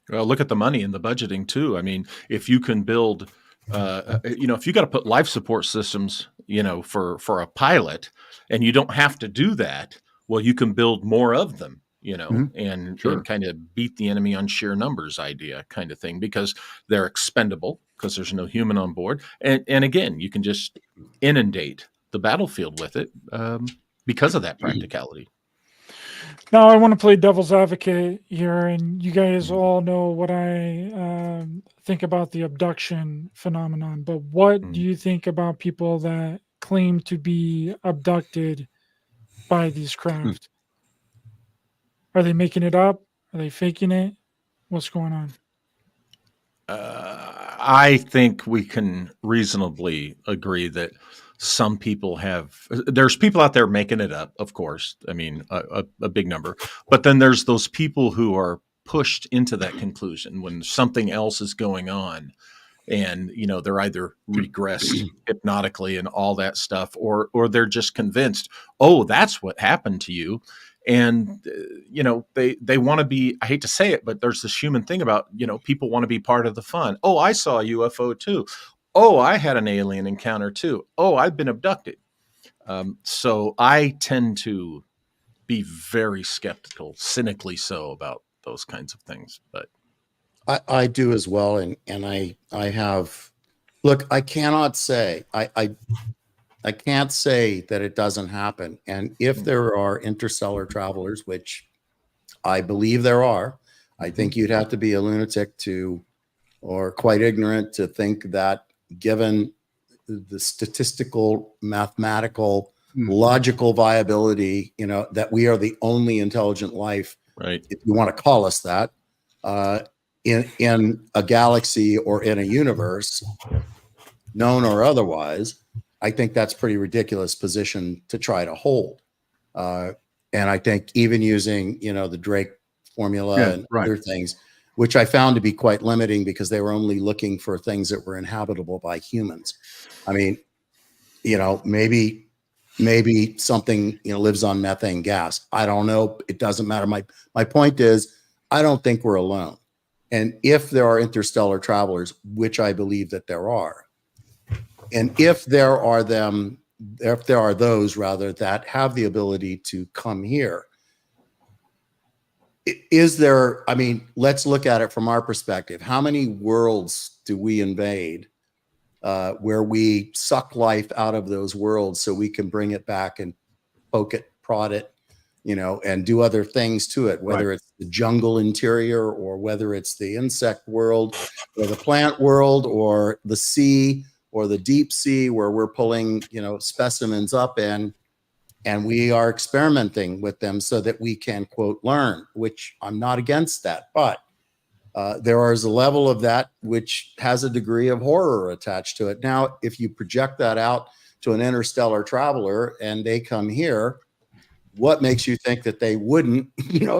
Well, look at the money and the budgeting too. I mean, if you can build, if you got to put life support systems, for a pilot, and you don't have to do that, well, you can build more of them, and kind of beat the enemy on sheer numbers idea kind of thing, because they're expendable because there's no human on board. And again, you can just inundate the battlefield with it because of that practicality. Now, I want to play devil's advocate here, and you guys all know what I think about the abduction phenomenon. But what do you think about people that claim to be abducted by these craft? Are they making it up? Are they faking it? What's going on? I think we can reasonably agree that some people there's people out there making it up, of course. I mean, a big number. But then there's those people who are pushed into that conclusion when something else is going on. And, they're either regressed hypnotically and all that stuff, or they're just convinced, oh, that's what happened to you. And, they want to be, I hate to say it, but there's this human thing about, people want to be part of the fun. Oh, I saw a UFO too. Oh, I had an alien encounter too. Oh, I've been abducted. So I tend to be very skeptical, cynically so, about those kinds of things. But I do as well. And I have, look, I cannot say, I can't say that it doesn't happen. And if there are interstellar travelers, which I believe there are, I think you'd have to be a lunatic or quite ignorant to think that, given the statistical, mathematical, logical viability, that we are the only intelligent life, right, if you want to call us that, in a galaxy or in a universe, known or otherwise. I think that's a pretty ridiculous position to try to hold. And I think even using, the Drake formula and other things, which I found to be quite limiting, because they were only looking for things that were inhabitable by humans. I mean, maybe something, lives on methane gas. I don't know. It doesn't matter. My point is, I don't think we're alone. And if there are interstellar travelers, which I believe that there are, and if there are those rather that have the ability to come here, let's look at it from our perspective. How many worlds do we invade where we suck life out of those worlds so we can bring it back and poke it, prod it, and do other things to it, whether it's the jungle interior, or whether it's the insect world, or the plant world, or the sea, or the deep sea, where we're pulling, specimens up in, and we are experimenting with them so that we can, quote, learn, which I'm not against that. But there is a level of that which has a degree of horror attached to it. Now, if you project that out to an interstellar traveler and they come here, what makes you think that they wouldn't,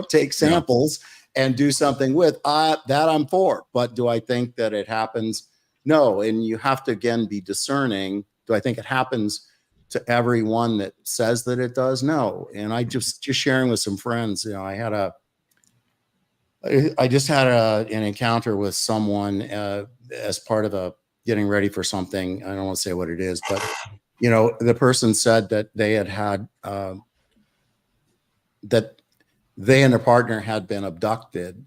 take samples and do something with that? I'm for. But do I think that it happens? No. And you have to, again, be discerning. Do I think it happens to everyone that says that it does? No. And I just sharing with some friends, I just had an encounter with someone as part of getting ready for something. I don't want to say what it is, but the person said that they had that they and their partner had been abducted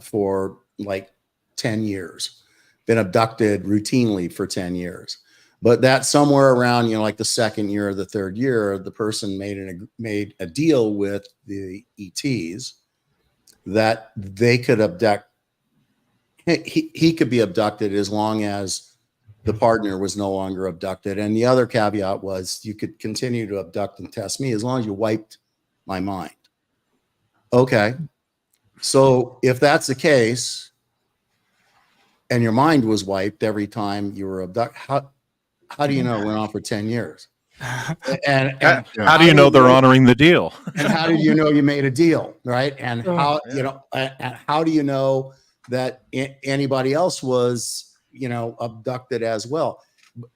for like 10 years, been abducted routinely for 10 years. But that somewhere around, like the second year or the third year, the person made a deal with the ETs that they could abduct. He could be abducted as long as the partner was no longer abducted. And the other caveat was, you could continue to abduct and test me as long as you wiped my mind. Okay. So if that's the case, and your mind was wiped every time you were abducted, how do you know it went on for 10 years? And how do you know they're honoring the deal? And how do you know you made a deal, right? And how, and how do you know that anybody else was, abducted as well.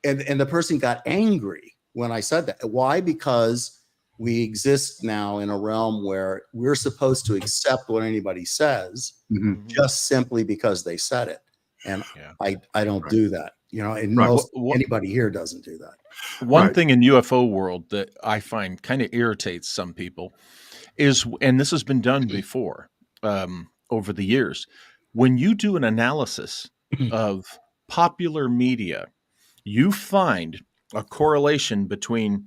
And the person got angry when I said that. Why? Because we exist now in a realm where we're supposed to accept what anybody says just simply because they said it. And I don't do that, and most anybody here doesn't do that. One thing in UFO world that I find kind of irritates some people is, and this has been done before over the years, when you do an analysis of popular media, you find a correlation between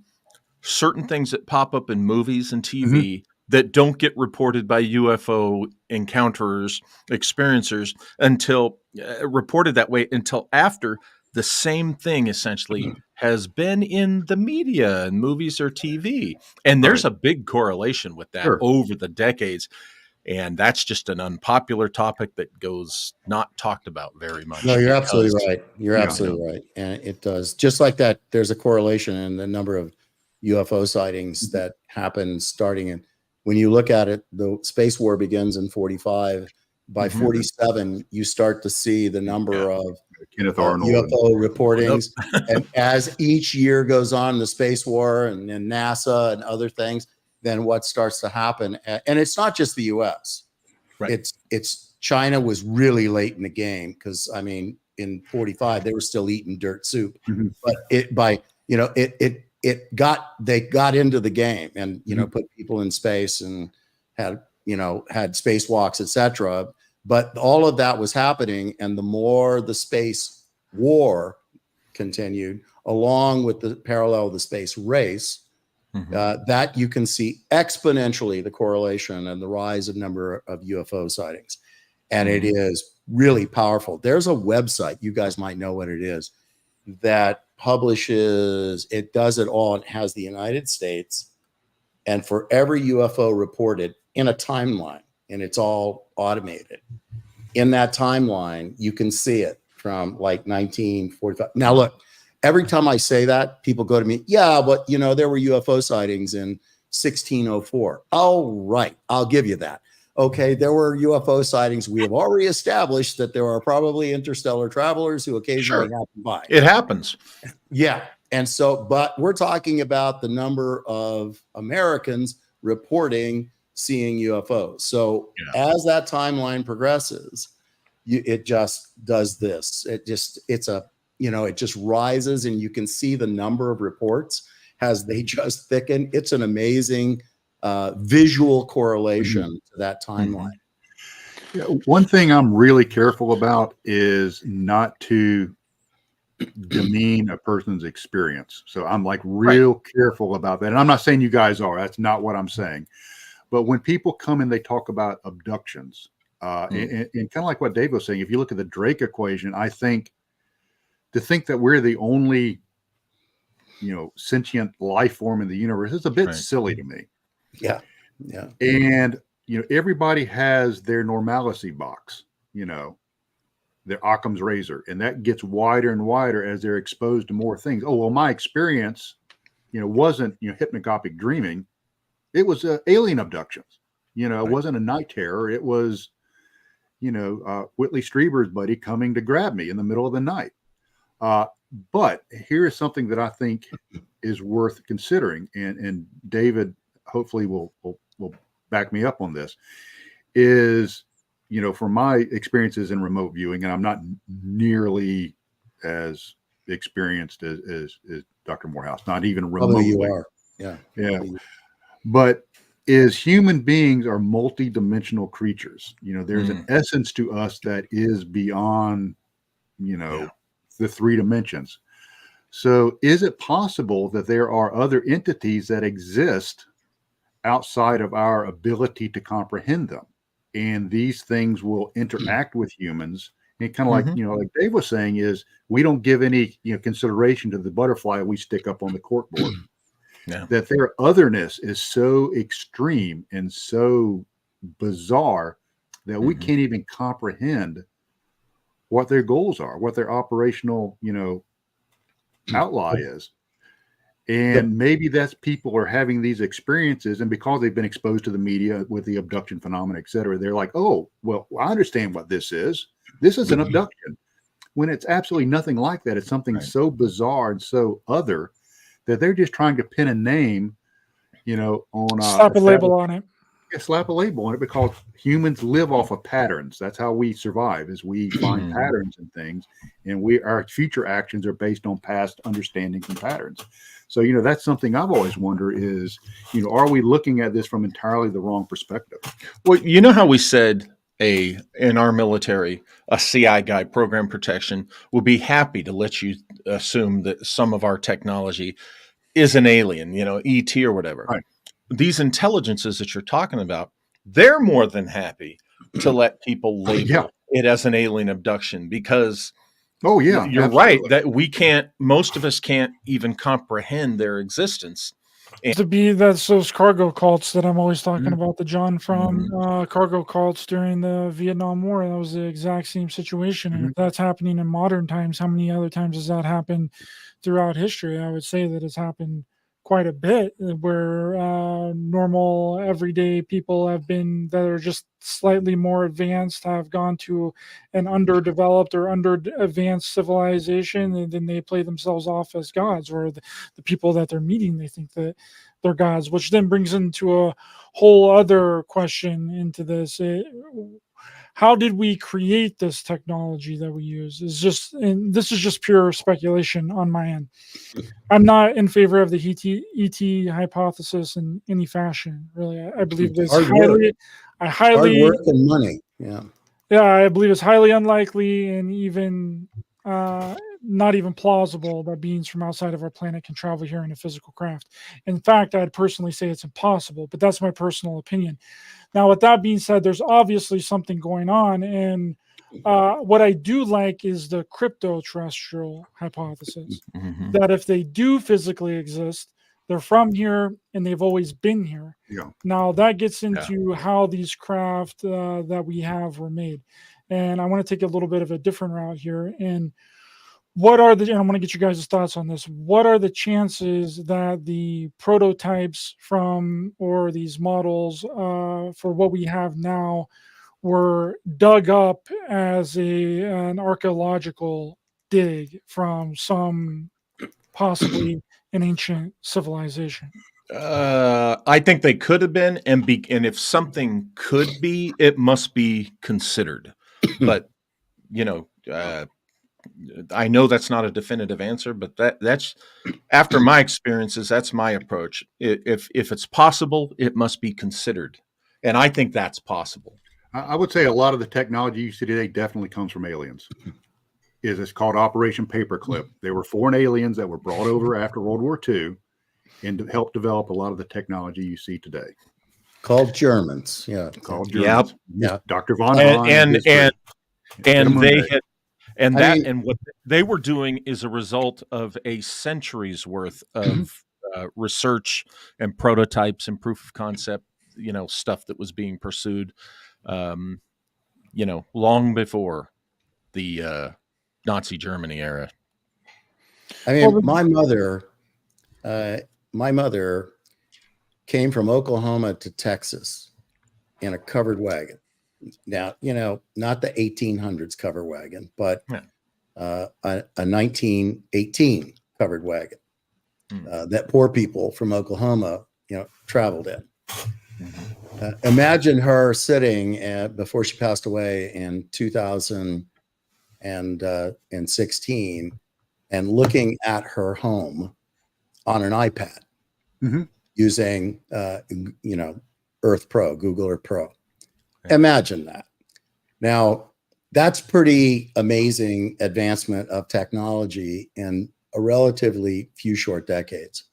certain things that pop up in movies and TV that don't get reported by UFO encounterers, experiencers until reported that way until after the same thing essentially has been in the media and movies or TV. And there's a big correlation with that over the decades. And that's just an unpopular topic that goes not talked about very much. No, you're absolutely right. You're absolutely right. And it does. Just like that, there's a correlation in the number of UFO sightings that happen starting in, when you look at it, the space war begins in 45. By 47, you start to see the number of UFO reportings. And as each year goes on, the space war and NASA and other things, then what starts to happen, and it's not just the US, it's China was really late in the game, because I mean, in 45 they were still eating dirt soup, but they got into the game and put people in space and had spacewalks, etc. But all of that was happening, and the more the space war continued, along with the parallel of the space race, that you can see exponentially the correlation and the rise of number of UFO sightings. And it is really powerful. There's a website, you guys might know what it is, that publishes, it does it all. It has the United States, and for every UFO reported in a timeline, and it's all automated. In that timeline, you can see it from like 1945. Now, look, every time I say that, people go to me, yeah, but there were UFO sightings in 1604. Oh, right. I'll give you that. Okay, there were UFO sightings. We have already established that there are probably interstellar travelers who occasionally happen by. It happens. Yeah. And so, but we're talking about the number of Americans reporting seeing UFOs. So as that timeline progresses, it just does this. It just rises, and you can see the number of reports as they just thicken. It's an amazing visual correlation to that timeline. Yeah, one thing I'm really careful about is not to demean a person's experience. So I'm like real careful about that. And I'm not saying you guys are. That's not what I'm saying. But when people come and they talk about abductions, and kind of like what Dave was saying, if you look at the Drake equation, I think to think that we're the only, sentient life form in the universe is a bit silly to me. Yeah. Yeah. And, everybody has their normalcy box, their Occam's razor, and that gets wider and wider as they're exposed to more things. Oh, well, my experience, wasn't, hypnagogic dreaming. It was alien abductions. It wasn't a night terror. It was, Whitley Strieber's buddy coming to grab me in the middle of the night. But here is something that I think is worth considering, and David hopefully will back me up on this. Is from my experiences in remote viewing, and I'm not nearly as experienced as Dr. Morehouse, not even remotely. Although you are, yeah. But is human beings are multi-dimensional creatures. There's an essence to us that is beyond, the three dimensions. So is it possible that there are other entities that exist outside of our ability to comprehend them? And these things will interact with humans. And kind of like, like Dave was saying, is we don't give any, consideration to the butterfly we stick up on the corkboard. That their otherness is so extreme and so bizarre that we can't even comprehend what their goals are, what their operational, outlie is. And maybe that's people are having these experiences, and because they've been exposed to the media with the abduction phenomena, et cetera, they're like, oh, well, I understand what this is. This is an abduction. When it's absolutely nothing like that. It's something so bizarre and so other that they're just trying to pin a name, on slap a label on it. Slap a label on it, because humans live off of patterns. That's how we survive, is we find patterns in things, and our future actions are based on past understandings and patterns. So, that's something I've always wondered is, are we looking at this from entirely the wrong perspective? Well, you know how we said in our military, a CI guy, program protection, will be happy to let you assume that some of our technology is an alien, ET or whatever. Right. These intelligences that you're talking about, they're more than happy to let people label it as an alien abduction, because you're absolutely right that most of us can't even comprehend their existence. That's those cargo cults that I'm always talking about, the John from cargo cults during the Vietnam War. That was the exact same situation. And if that's happening in modern times, how many other times has that happened throughout history? I would say that it's happened quite a bit, where normal everyday people that are just slightly more advanced have gone to an underdeveloped or under advanced civilization, and then they play themselves off as gods, or the people that they're meeting, they think that they're gods, which then brings into a whole other question into this. How did we create this technology that we use? And this is just pure speculation on my end. I'm not in favor of the ET hypothesis in any fashion, really. I believe this hard work and money. I believe it's highly unlikely, and even not even plausible that beings from outside of our planet can travel here in a physical craft. In fact, I'd personally say it's impossible, but that's my personal opinion. Now, with that being said, there's obviously something going on, and what I do like is the crypto-terrestrial hypothesis, that if they do physically exist, they're from here and they've always been here. Now, that gets into how these craft that we have were made. And I want to take a little bit of a different route here. And and I want to get you guys' thoughts on this. What are the chances that the prototypes or these models for what we have now were dug up as an archaeological dig from some possibly an ancient civilization? I think they could have been, and if something could be, it must be considered. But I know that's not a definitive answer, but that's after my experiences, that's my approach. If it's possible, it must be considered, and I think that's possible. I would say a lot of the technology you see today definitely comes from aliens. It's called Operation Paperclip. They were foreign aliens that were brought over after World War II and helped develop a lot of the technology you see today. Called Germans. Called Germans. Yeah. Dr. von Hahn and what they were doing is a result of a century's worth of research and prototypes and proof of concept, stuff that was being pursued, long before the Nazi Germany era. I mean, my mother came from Oklahoma to Texas in a covered wagon. Now, not the 1800s covered wagon, but a 1918 covered wagon that poor people from Oklahoma, traveled in. Imagine her sitting before she passed away in 2016 and looking at her home on an iPad using, Earth Pro, Google Earth Pro. Imagine that. Now, that's pretty amazing advancement of technology in a relatively few short decades.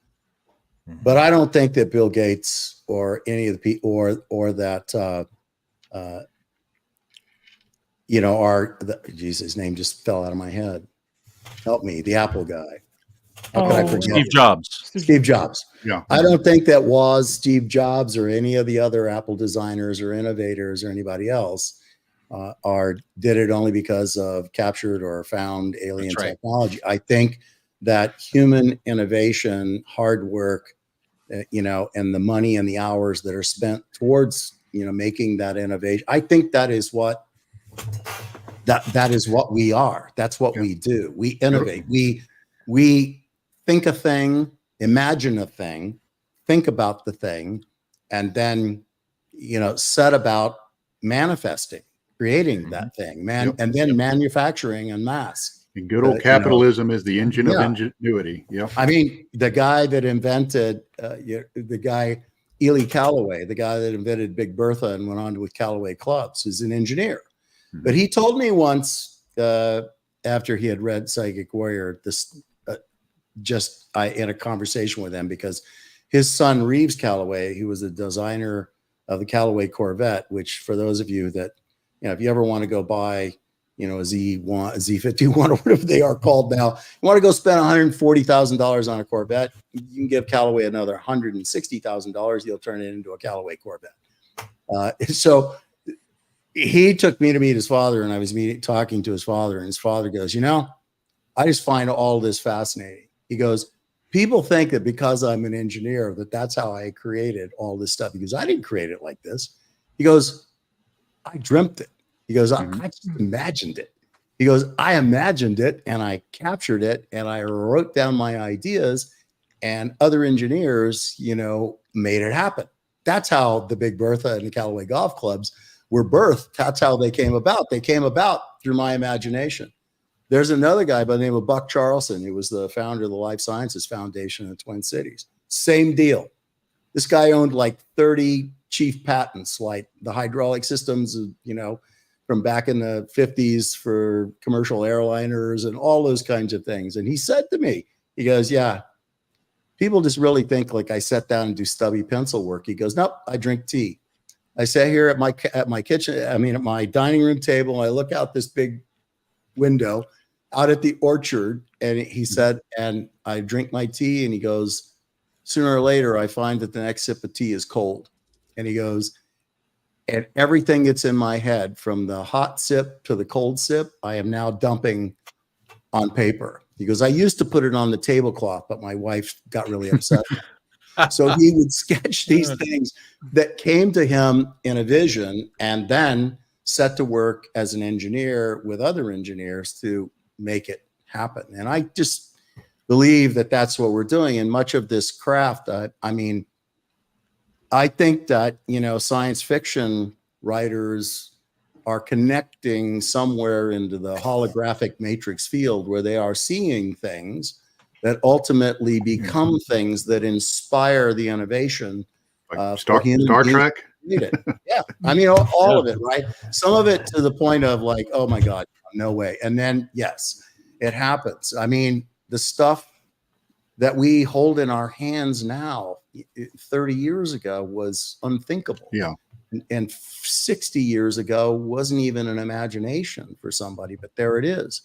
But I don't think that Bill Gates or any of the people or that his name just fell out of my head. Help me, the Apple guy. How could I forget? Steve Jobs. Steve Jobs. Yeah. I don't think that was Steve Jobs or any of the other Apple designers or innovators or anybody else did it only because of captured or found alien technology. I think that human innovation, hard work, and the money and the hours that are spent towards, making that innovation. I think that is what we are. That's what we do. We innovate. We think a thing, imagine a thing, think about the thing, and then, set about manifesting, creating that thing, and then manufacturing en masse. And good old capitalism is the engine of ingenuity. Yeah. I mean, the guy that invented, the guy, Ely Calloway, the guy that invented Big Bertha and went on with Callaway Clubs, is an engineer. Mm-hmm. But he told me once, after he had read Psychic Warrior, this, in a conversation with him, because his son, Reeves Calloway, he was the designer of the Callaway Corvette, which, for those of you that, if you ever want to go buy, a Z1, a Z51, or whatever they are called now, you want to go spend $140,000 on a Corvette, you can give Callaway another $160,000. He'll turn it into a Callaway Corvette. So he took me to meet his father, and I was talking to his father, and his father goes, I just find all this fascinating. He goes, people think that because I'm an engineer, that's how I created all this stuff. He goes, I didn't create it like this. He goes, I dreamt it. He goes, I just imagined it. He goes, I imagined it, and I captured it, and I wrote down my ideas, and other engineers, made it happen. That's how the Big Bertha and the Callaway Golf Clubs were birthed. That's how they came about. They came about through my imagination. There's another guy by the name of Buck Charlson, who was the founder of the Life Sciences Foundation in the Twin Cities. Same deal. This guy owned like 30 chief patents, like the hydraulic systems, from back in the 50s for commercial airliners and all those kinds of things. And he said to me, he goes, yeah, people just really think like I sat down and do stubby pencil work. He goes, nope, I drink tea. I sat here at my kitchen, at my dining room table, and I look out this big window out at the orchard, and he said, and I drink my tea, and he goes, sooner or later, I find that the next sip of tea is cold. And he goes, and everything that's in my head, from the hot sip to the cold sip, I am now dumping on paper. He goes, I used to put it on the tablecloth, but my wife got really upset. So he would sketch these things that came to him in a vision, and then set to work as an engineer with other engineers to make it happen. And I just believe that that's what we're doing. And much of this craft, I think that, science fiction writers are connecting somewhere into the holographic matrix field, where they are seeing things that ultimately become things that inspire the innovation. Like Star Trek? Yeah. All of it, right? Some of it to the point of like, oh my God, no way. And then, yes, it happens. The stuff that we hold in our hands now, 30 years ago, was unthinkable. Yeah. And 60 years ago wasn't even an imagination for somebody, but there it is.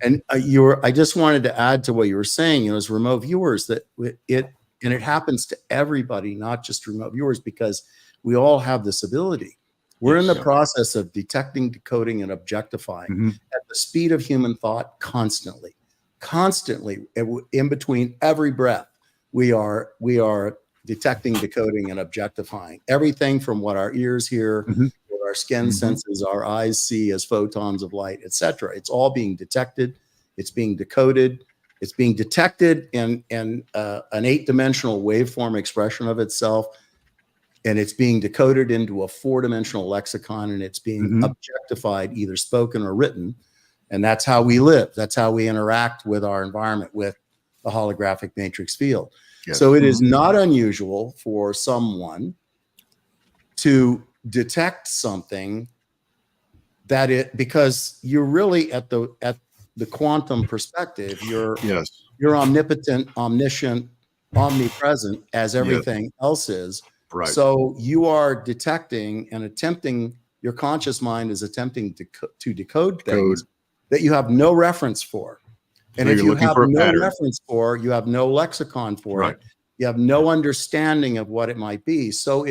And I just wanted to add to what you were saying, as remote viewers, that it happens to everybody, not just remote viewers, because we all have this ability. We're in the process of detecting, decoding, and objectifying at the speed of human thought constantly, in between every breath. We are detecting, decoding, and objectifying everything from what our ears hear, what our skin senses, our eyes see as photons of light, etc. It's all being detected. It's being decoded. It's being detected in an 8-dimensional waveform expression of itself. And it's being decoded into a 4-dimensional lexicon, and it's being objectified, either spoken or written. And that's how we live. That's how we interact with our environment, with the holographic matrix field. Yes. So it is not unusual for someone to detect something because you're really at the quantum perspective. You're omnipotent, omniscient, omnipresent, as everything else is. Right. So you are detecting and attempting, your conscious mind is attempting to decode things that you have no reference for. And if you have no reference for, you have no lexicon for it, you have no understanding of what it might be. So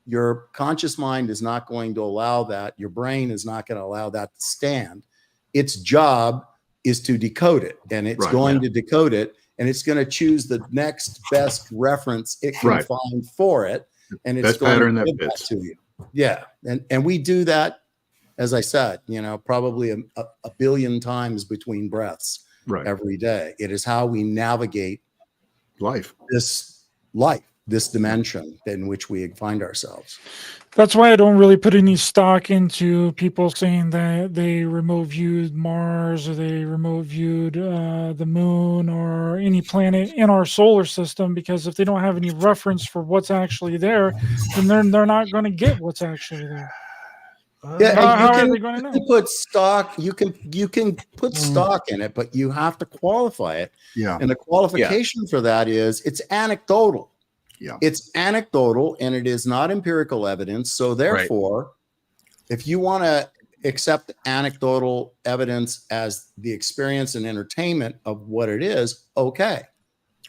your conscious mind is not going to allow that. Your brain is not going to allow that to stand. Its job is to decode it, and it's Right, going to decode it, and it's going to choose the next best reference it can Right. find for it, and it's Best going pattern to that give that fits. to you. Yeah, and we do that, as I said, probably a billion times between breaths Right. every day. It is how we navigate Life. this dimension in which we find ourselves. That's why I don't really put any stock into people saying that they remote viewed Mars or they remote viewed the moon or any planet in our solar system, because if they don't have any reference for what's actually there, then they're not going to get what's actually there. Yeah, How and are you they going to know? can put stock. You can put stock in it, but you have to qualify it. Yeah. And the qualification for that is it's anecdotal. Yeah. It's anecdotal, and it is not empirical evidence. So therefore, if you want to accept anecdotal evidence as the experience and entertainment of what it is, okay.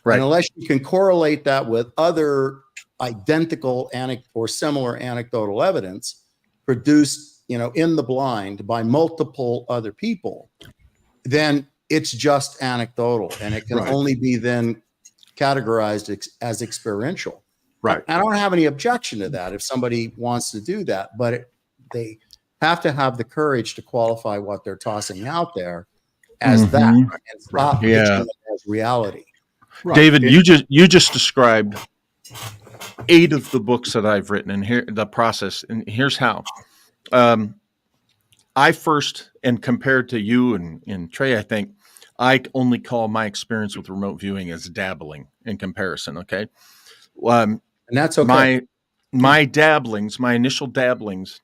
Right. And unless you can correlate that with other identical or similar anecdotal evidence produced, in the blind by multiple other people, then it's just anecdotal, and it can Right. only be then categorized as experiential. Right. I don't have any objection to that if somebody wants to do that, but they have to have the courage to qualify what they're tossing out there as that, and stop pitching it as reality. Right. David, you just described 8 of the books that I've written, and here the process, and here's how. I first, and compared to you and Trey, I think I only call my experience with remote viewing as dabbling in comparison. Okay, And that's okay. My dabblings, my initial dabblings,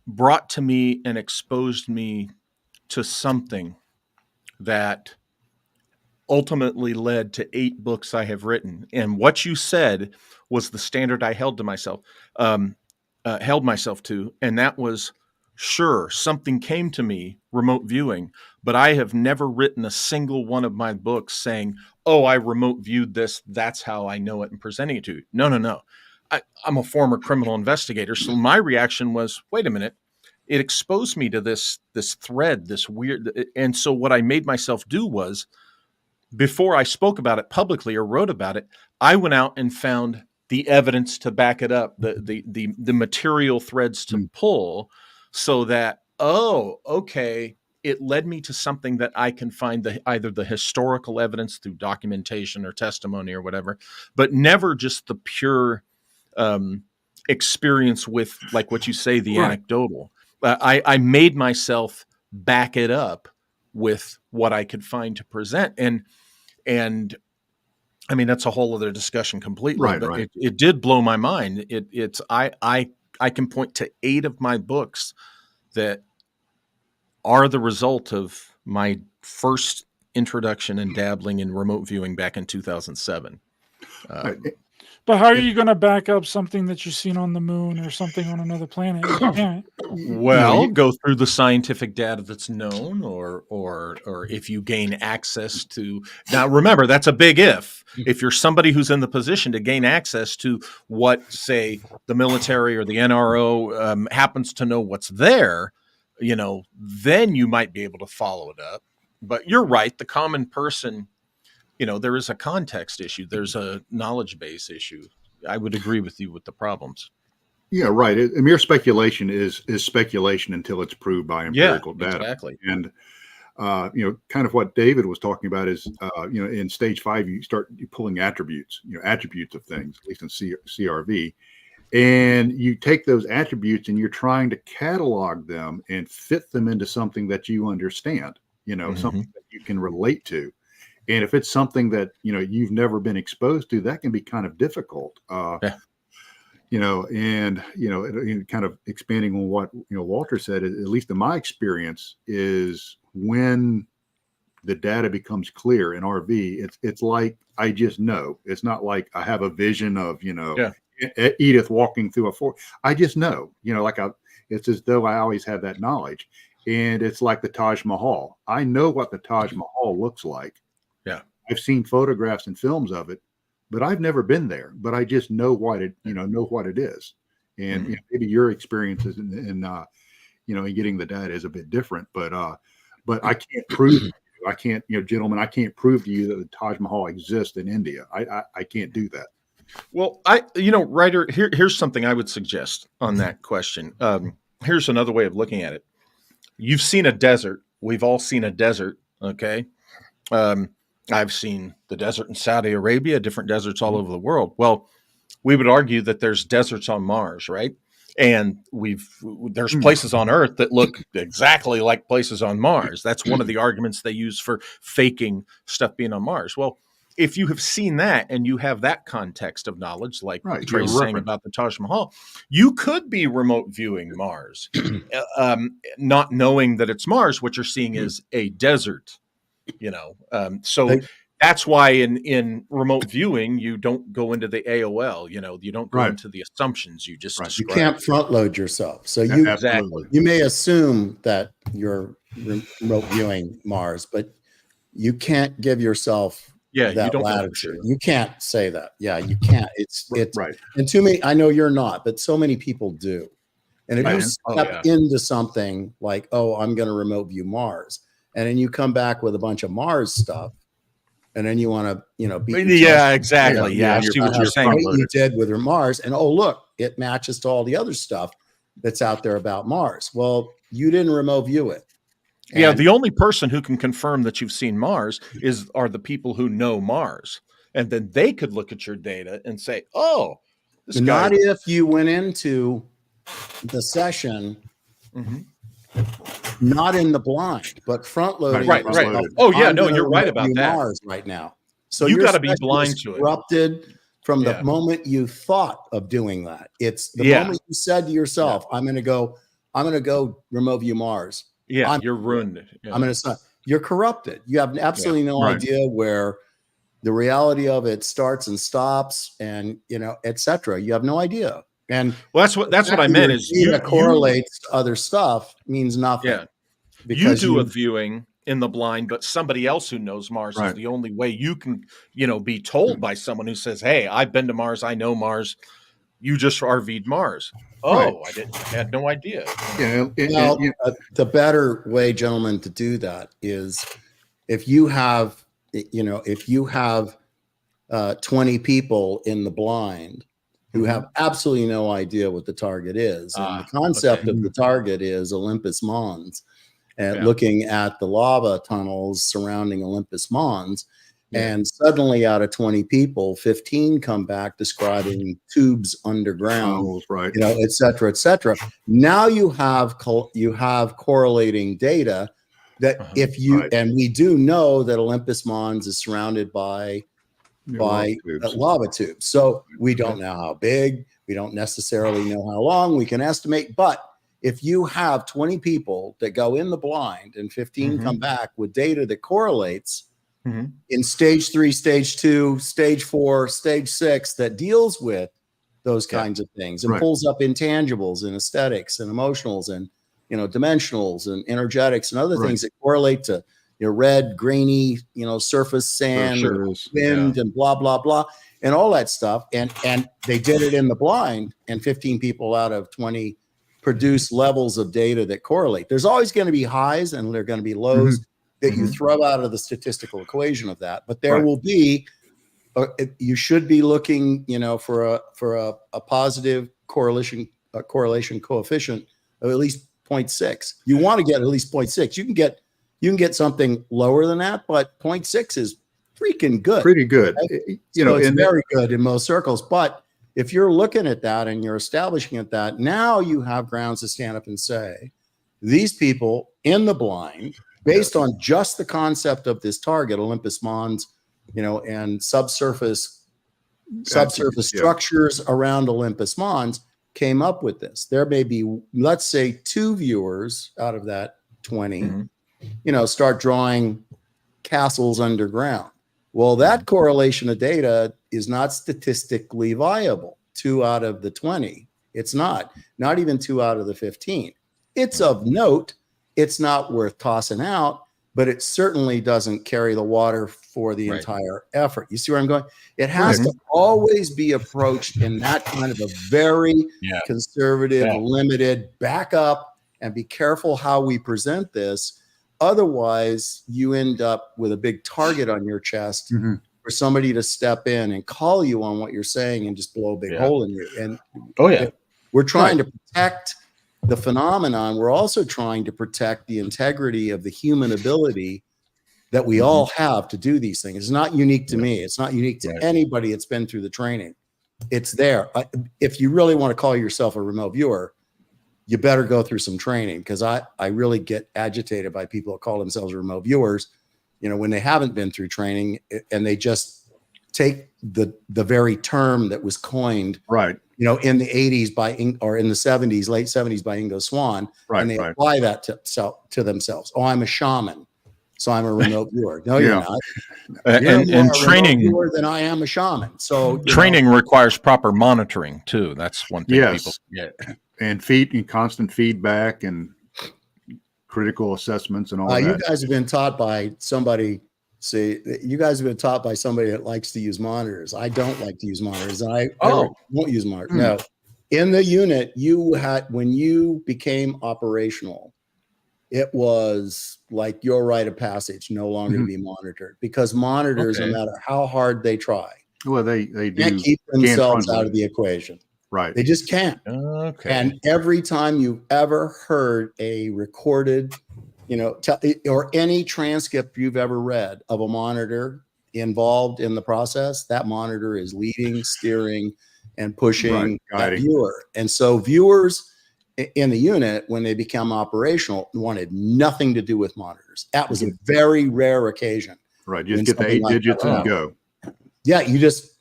brought to me and exposed me to something that ultimately led to 8 books I have written. And what you said was the standard I held myself to, and that was, sure, something came to me, remote viewing, but I have never written a single one of my books saying, oh, I remote viewed this, that's how I know it, and presenting it to you. No. I'm a former criminal investigator, so my reaction was, wait a minute, it exposed me to this thread, this weird, and so what I made myself do was, before I spoke about it publicly or wrote about it, I went out and found the evidence to back it up, the material threads to pull, so that, oh, okay, it led me to something that I can find either the historical evidence through documentation or testimony or whatever, but never just the pure experience with, like what you say, the anecdotal. I made myself back it up with what I could find to present. And I mean, that's a whole other discussion completely, but it did blow my mind. I can point to 8 of my books that are the result of my first introduction and dabbling in remote viewing back in 2007. But how are you going to back up something that you've seen on the moon or something on another planet? You can't. Well, go through the scientific data that's known, or if you gain access to. Now, remember, that's a big if. If you're somebody who's in the position to gain access to what, say, the military or the NRO happens to know what's there, then you might be able to follow it up. But you're right, the common person, there is a context issue. There's a knowledge base issue. I would agree with you with the problems. Yeah, right. Mere speculation is speculation until it's proved by empirical data. Exactly. And kind of what David was talking about is, in stage 5, you start pulling attributes of things, at least in CRV, and you take those attributes and you're trying to catalog them and fit them into something that you understand, something that you can relate to. And if it's something that, you've never been exposed to, that can be kind of difficult. And kind of expanding on what, Walter said, at least in my experience, is when the data becomes clear in RV, it's like, I just know. It's not like I have a vision of, Edith walking through a forest. I just know, it's as though I always have that knowledge. And it's like the Taj Mahal. I know what the Taj Mahal looks like. Yeah. I've seen photographs and films of it, but I've never been there. But I just know what it, know what it is. And maybe your experiences in getting the data is a bit different. But but I can't prove. I can't, gentlemen, I can't prove to you that the Taj Mahal exists in India. I can't do that. Well, Ryder, here's something I would suggest on that question. Here's another way of looking at it. You've seen a desert. We've all seen a desert. Okay. I've seen the desert in Saudi Arabia, different deserts all over the world. Well, we would argue that there's deserts on Mars, right? And there's places on Earth that look exactly like places on Mars. That's one of the arguments they use for faking stuff being on Mars. Well, if you have seen that and you have that context of knowledge, like Trey's saying about the Taj Mahal, you could be remote viewing Mars, not knowing that it's Mars. What you're seeing is a desert, that's why in remote viewing, you don't go into the AOL, you don't go into the assumptions you just described. You can't front load yourself. So you may assume that you're remote viewing Mars, but you can't give yourself that latitude. You can't say that. Yeah, you can't. It's right. And too many, I know you're not, but so many people do. And if you step into something like, I'm going to remote view Mars, and then you come back with a bunch of Mars stuff, and then you want to, beat exactly. Yeah, I see what you're saying. What you did with your Mars, and look, it matches to all the other stuff that's out there about Mars. Well, you didn't remote view it. And the only person who can confirm that you've seen Mars are the people who know Mars, and then they could look at your data and say, not if you went into the session. Not in the blind, but front loading. Right. Oh yeah, no, you're right about that. Mars right now, so you got to be blind to it. Corrupted from the moment you thought of doing that. It's the moment you said to yourself, "I'm going to go remote view Mars." Yeah, you're ruined. Yeah. I'm going to. You're corrupted. You have absolutely no idea where the reality of it starts and stops, and etc. You have no idea. And that's what I meant is you correlates to other stuff means nothing. Yeah, because you do a viewing in the blind, but somebody else who knows Mars is the only way you can, be told by someone who says, "Hey, I've been to Mars. I know Mars. You just RV'd Mars." I had no idea. Yeah. The better way, gentlemen, to do that is if you have 20 people in the blind who have absolutely no idea what the target is. And the concept of the target is Olympus Mons, and looking at the lava tunnels surrounding Olympus Mons. And suddenly out of 20 people, 15 come back describing tubes underground, et cetera, et cetera. Now you have correlating data that and we do know that Olympus Mons is surrounded by lava tubes. So we don't know how big, we don't necessarily know how long, we can estimate. But if you have 20 people that go in the blind and 15 come back with data that correlates in stage 3, stage 2, stage 4, stage 6, that deals with those kinds of things and pulls up intangibles and aesthetics and emotionals and dimensionals and energetics and other things that correlate to red, grainy, surface sand, wind, and blah, blah, blah, and all that stuff. And they did it in the blind, and 15 people out of 20 produce levels of data that correlate. There's always going to be highs and there are going to be lows that you throw out of the statistical equation of that. But there will be, you should be looking, for a positive correlation coefficient of at least 0.6. You want to get at least 0.6. You can get something lower than that, but 0.6 is freaking good. Pretty good. Right? It's very good in most circles. But if you're looking at that and you're establishing at that, now you have grounds to stand up and say, these people in the blind, based on just the concept of this target, Olympus Mons, and subsurface structures around Olympus Mons, came up with this. There may be, let's say, 2 viewers out of that 20, start drawing castles underground. Well, that correlation of data is not statistically viable. 2 out of the 20. It's not even 2 out of the 15. It's of note. It's not worth tossing out, but it certainly doesn't carry the water for the entire effort. You see where I'm going? It has to always be approached in that kind of a very conservative, limited, back up, and be careful how we present this. otherwise you end up with a big target on your chest for somebody to step in and call you on what you're saying and just blow a big hole in you. And we're trying to protect the phenomenon. We're also trying to protect the integrity of the human ability that we all have to do these things. It's not unique to me. It's not unique to anybody that's been through the training. It's there. If you really want to call yourself a remote viewer, you better go through some training, because I really get agitated by people that call themselves remote viewers, when they haven't been through training and they just take the very term that was coined, in the 80s or in the 70s, late 70s by Ingo Swann, and they apply that to themselves. Oh, I'm a shaman, so I'm a remote viewer. No, you're not. And training viewer than I am a shaman. So training requires proper monitoring too. That's one thing people and constant feedback and critical assessments and all that. You guys have been taught by somebody. You guys have been taught by somebody that likes to use monitors. I don't like to use monitors, and I won't use monitors. No, in the unit, when you became operational, it was like your rite of passage, no longer to be monitored, because monitors, no matter how hard they try, they can't keep themselves out of the equation. Right. They just can't. Okay. And every time you've ever heard a recorded, or any transcript you've ever read of a monitor involved in the process, that monitor is leading, steering, and pushing that viewer. And so viewers in the unit, when they become operational, wanted nothing to do with monitors. That was a very rare occasion. Right. Just get the 8 digits and go. Yeah. You just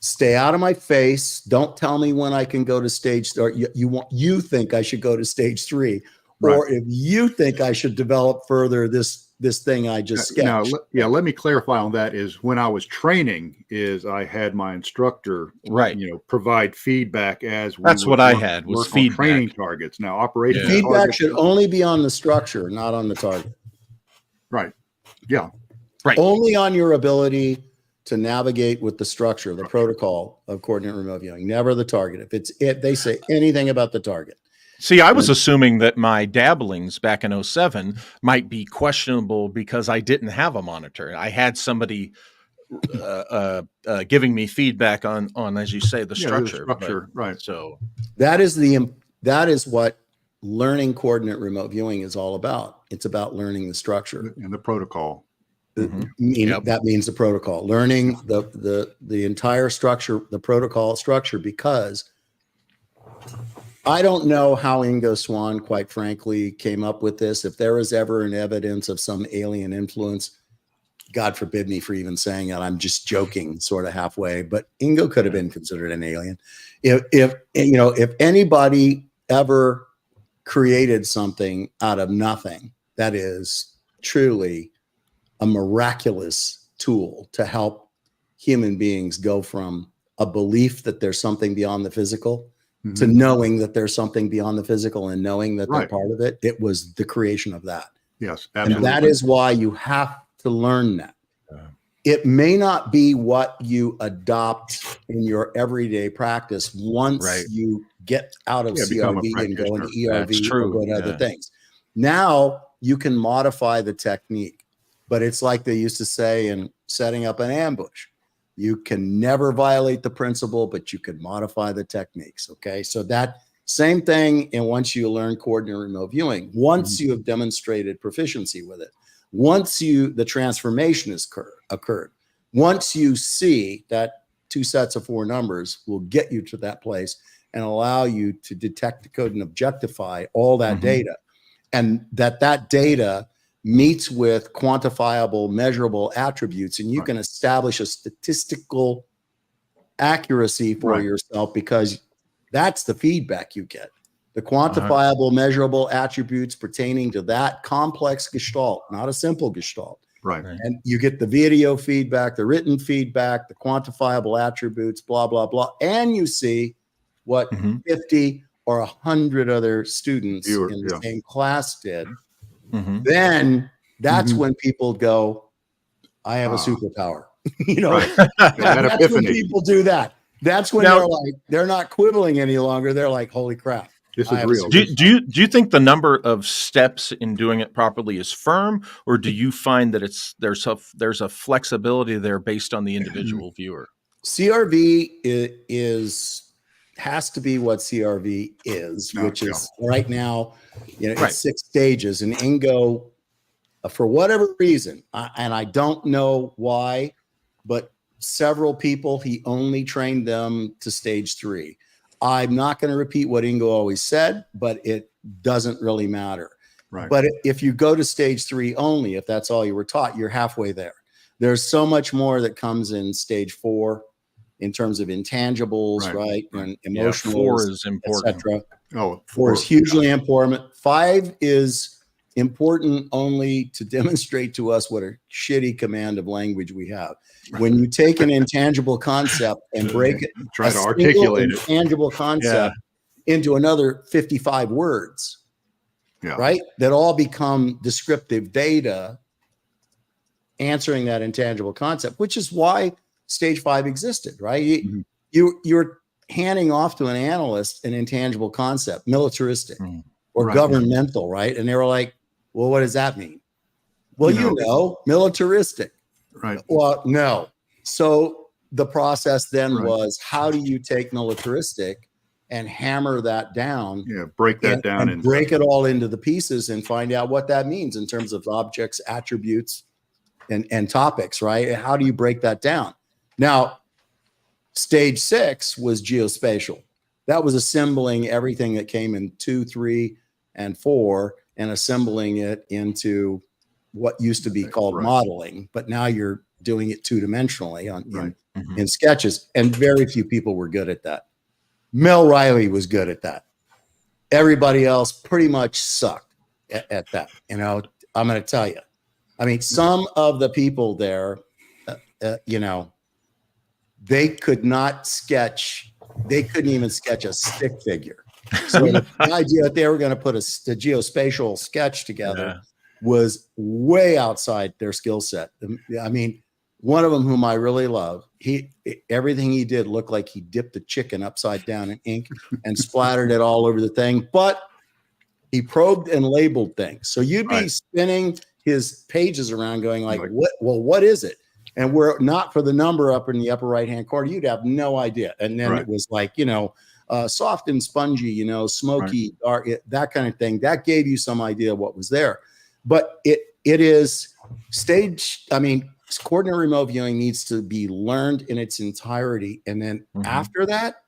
stay out of my face. Don't tell me when I can go to stage, or you think I should go to stage 3, or if you think I should develop further this thing I just sketched. Let me clarify on that. Is when I was training, I had my instructor, provide feedback as that's what I had was feedback. Training targets. Now, operation feedback should only be on the structure, not on the target. Right. Yeah. Right. Only on your ability to navigate with the structure, the protocol of coordinate remote viewing, never the target. If they say anything about the target. See, I was assuming that my dabblings back in 07 might be questionable because I didn't have a monitor. I had somebody giving me feedback on, as you say, the structure. Right. So that is what learning coordinate remote viewing is all about. It's about learning the structure and the protocol. That means the protocol, learning the entire structure, the protocol structure, because I don't know how Ingo Swann, quite frankly, came up with this. If there was ever an evidence of some alien influence, God forbid me for even saying that. I'm just joking, sort of halfway. But Ingo could have been considered an alien. If anybody ever created something out of nothing, that is truly a miraculous tool to help human beings go from a belief that there's something beyond the physical to knowing that there's something beyond the physical and knowing that they're part of it. It was the creation of that. Yes, absolutely. And that is why you have to learn that. It may not be what you adopt in your everyday practice once you get out of CRV and go into ERV or go to other things. Now you can modify the technique, but it's like they used to say in setting up an ambush. You can never violate the principle, but you can modify the techniques. Okay. So that same thing. And once you learn coordinate remote viewing, once you have demonstrated proficiency with it, once the transformation has occurred, once you see that 2 sets of 4 numbers will get you to that place and allow you to detect, decode, and objectify all that data, and that data meets with quantifiable, measurable attributes, and you can establish a statistical accuracy for yourself, because that's the feedback you get. The quantifiable, measurable attributes pertaining to that complex gestalt, not a simple gestalt. Right. And you get the video feedback, the written feedback, the quantifiable attributes, blah, blah, blah. And you see what 50 or 100 other students in the same class did. Then that's when people go, I have a superpower. That's when people do that. That's when they're not quibbling any longer. They're like, holy crap. This I is have real. Do you think the number of steps in doing it properly is firm, or do you find that there's a flexibility there based on the individual viewer? CRV has to be what CRV is, Oh, which yeah. is right now, Right. it's 6 stages, and Ingo, for whatever reason, and I don't know why, but several people, he only trained them to stage 3. I'm not going to repeat what Ingo always said, but it doesn't really matter. Right. But if you go to stage 3 only, if that's all you were taught, you're halfway there. There's so much more that comes in stage 4 in terms of intangibles, right? And emotional, 4 is important. etc. Oh, 4 is hugely important. 5 is important only to demonstrate to us what a shitty command of language we have. When you take an intangible concept and break it, try to articulate it, intangible concept into another 55 words, right? That all become descriptive data answering that intangible concept, which is why stage 5 existed, right? You're handing off to an analyst an intangible concept, militaristic or governmental, right? And they were like, well, what does that mean? Well, you know, militaristic. Right. Well, no. So the process then was, how do you take militaristic and hammer that down? Yeah, break that down and break it all into the pieces and find out what that means in terms of objects, attributes, and topics, right? How do you break that down? Now, stage 6 was geospatial. That was assembling everything that came in 2, 3, and 4 and assembling it into what used to be called modeling, but now you're doing it 2-dimensionally in sketches, and very few people were good at that. Mel Riley was good at that. Everybody else pretty much sucked at that. You know, I'm going to tell you. I mean, some of the people there, you know, they could not sketch. They couldn't even sketch a stick figure. So the idea that they were going to put a geospatial sketch together was way outside their skill set. I mean, one of them whom I really love, everything he did looked like he dipped the chicken upside down in ink and splattered it all over the thing. But he probed and labeled things. So you'd be spinning his pages around going like, what is it? And were it not for the number up in the upper right-hand corner, you'd have no idea. And then it was like, you know, soft and spongy, you know, smoky, dark, that kind of thing. That gave you some idea of what was there. But it is stage, I mean, coordinate remote viewing needs to be learned in its entirety. And then after that,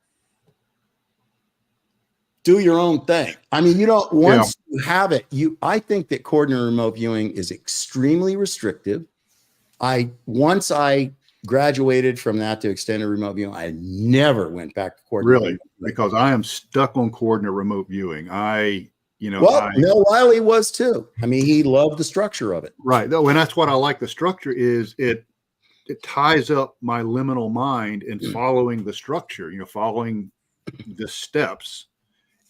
do your own thing. I mean, you don't, once you have it, I think that coordinate remote viewing is extremely restrictive. Once I graduated from that to extended remote viewing, I never went back to coordinate. Really? Because I am stuck on coordinate remote viewing. Mel Riley was too. I mean, he loved the structure of it. Right. Though, and that's what I like. The structure is it ties up my liminal mind in following the structure, you know, following the steps.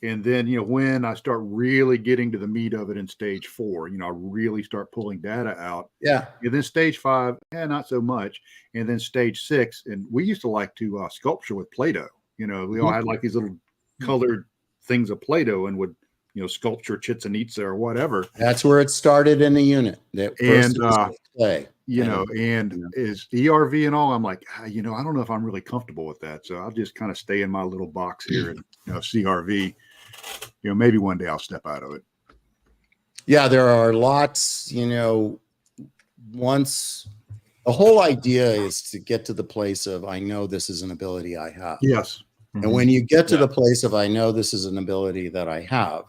And then, you know, when I start really getting to the meat of it in stage 4, you know, I really start pulling data out. Yeah. And then stage 5, not so much. And then stage 6. And we used to like to sculpture with Play-Doh. You know, we all had like these little colored things of Play-Doh and would, you know, sculpture Chichen Itza or whatever. That's where it started in the unit. Is ERV and all, I'm like, you know, I don't know if I'm really comfortable with that. So I'll just kind of stay in my little box here and, you know, CRV. You know, maybe one day I'll step out of it. Yeah, there are lots, you know, once the whole idea is to get to the place of, I know this is an ability I have. Yes. And when you get to the place of, I know this is an ability that I have,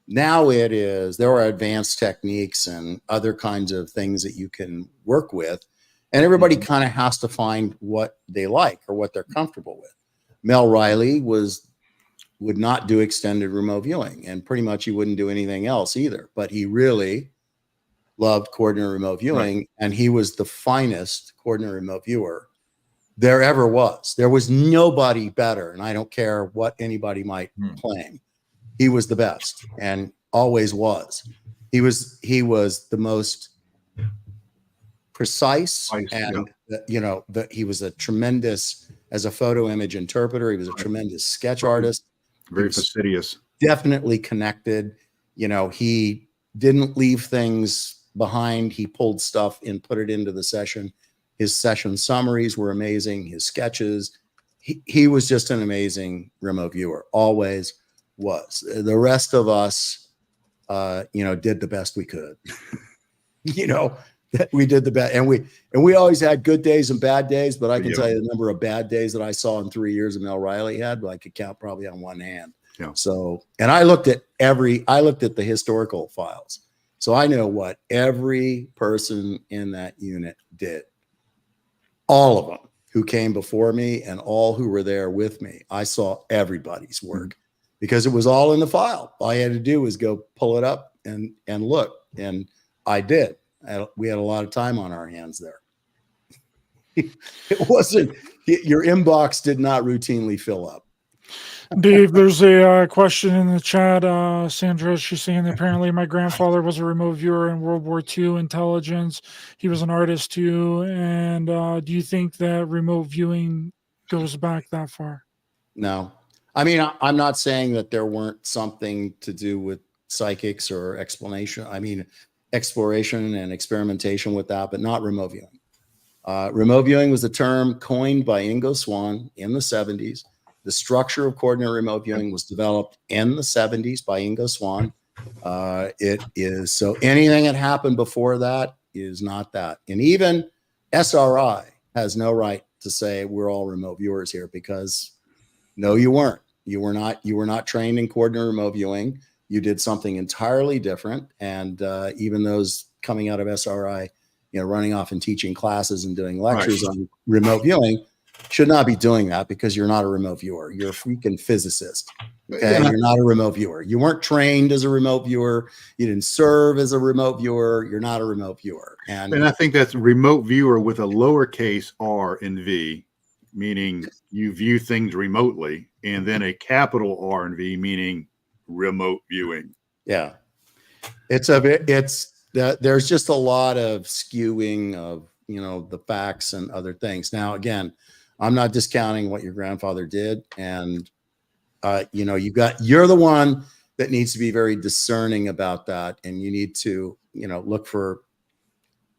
now there are advanced techniques and other kinds of things that you can work with. And everybody kind of has to find what they like or what they're comfortable with. Mel Riley would not do extended remote viewing, and pretty much he wouldn't do anything else either. But he really loved coordinate remote viewing, and he was the finest coordinate remote viewer there ever was. There was nobody better, and I don't care what anybody might claim. He was the best and always was. He was the most precise, and you know, he was a tremendous, as a photo image interpreter, he was a tremendous sketch artist. Very fastidious. definitely connected. You know, he didn't leave things behind. He pulled stuff and put it into the session. His session summaries were amazing. His sketches. He was just an amazing remote viewer. Always was. The rest of us, you know, did the best we could. You know, we did the best, and we always had good days and bad days. But I can tell you the number of bad days that I saw in 3 years of Mel Riley had, I could count probably on one hand. Yeah. So, and I looked at the historical files. So I know what every person in that unit did. All of them who came before me and all who were there with me. I saw everybody's work because it was all in the file. All I had to do was go pull it up and look. And I did. We had a lot of time on our hands there. It wasn't, your inbox did not routinely fill up. Dave, there's a question in the chat. Sandra, she's saying that apparently my grandfather was a remote viewer in World War II intelligence. He was an artist too. And do you think that remote viewing goes back that far? No. I mean, I'm not saying that there weren't something to do with psychics or exploration and experimentation with that, but not remote viewing. Remote viewing was a term coined by Ingo Swann in the 70s. The structure of coordinate remote viewing was developed in the 70s by Ingo Swann. It is, so anything that happened before that is not that. And even SRI has no right to say we're all remote viewers here, because no, you weren't. You were not trained in coordinate remote viewing. You did something entirely different. And even those coming out of SRI, you know, running off and teaching classes and doing lectures on remote viewing should not be doing that, because you're not a remote viewer. You're a freaking physicist. Okay. You're not a remote viewer. You weren't trained as a remote viewer. You didn't serve as a remote viewer. You're not a remote viewer. And I think that's remote viewer with a lowercase r and V, meaning you view things remotely, and then a capital R and V, meaning remote viewing. Yeah. There's just a lot of skewing of, you know, the facts and other things. Now, again, I'm not discounting what your grandfather did. And, you know, you're the one that needs to be very discerning about that. And you need to, you know, look for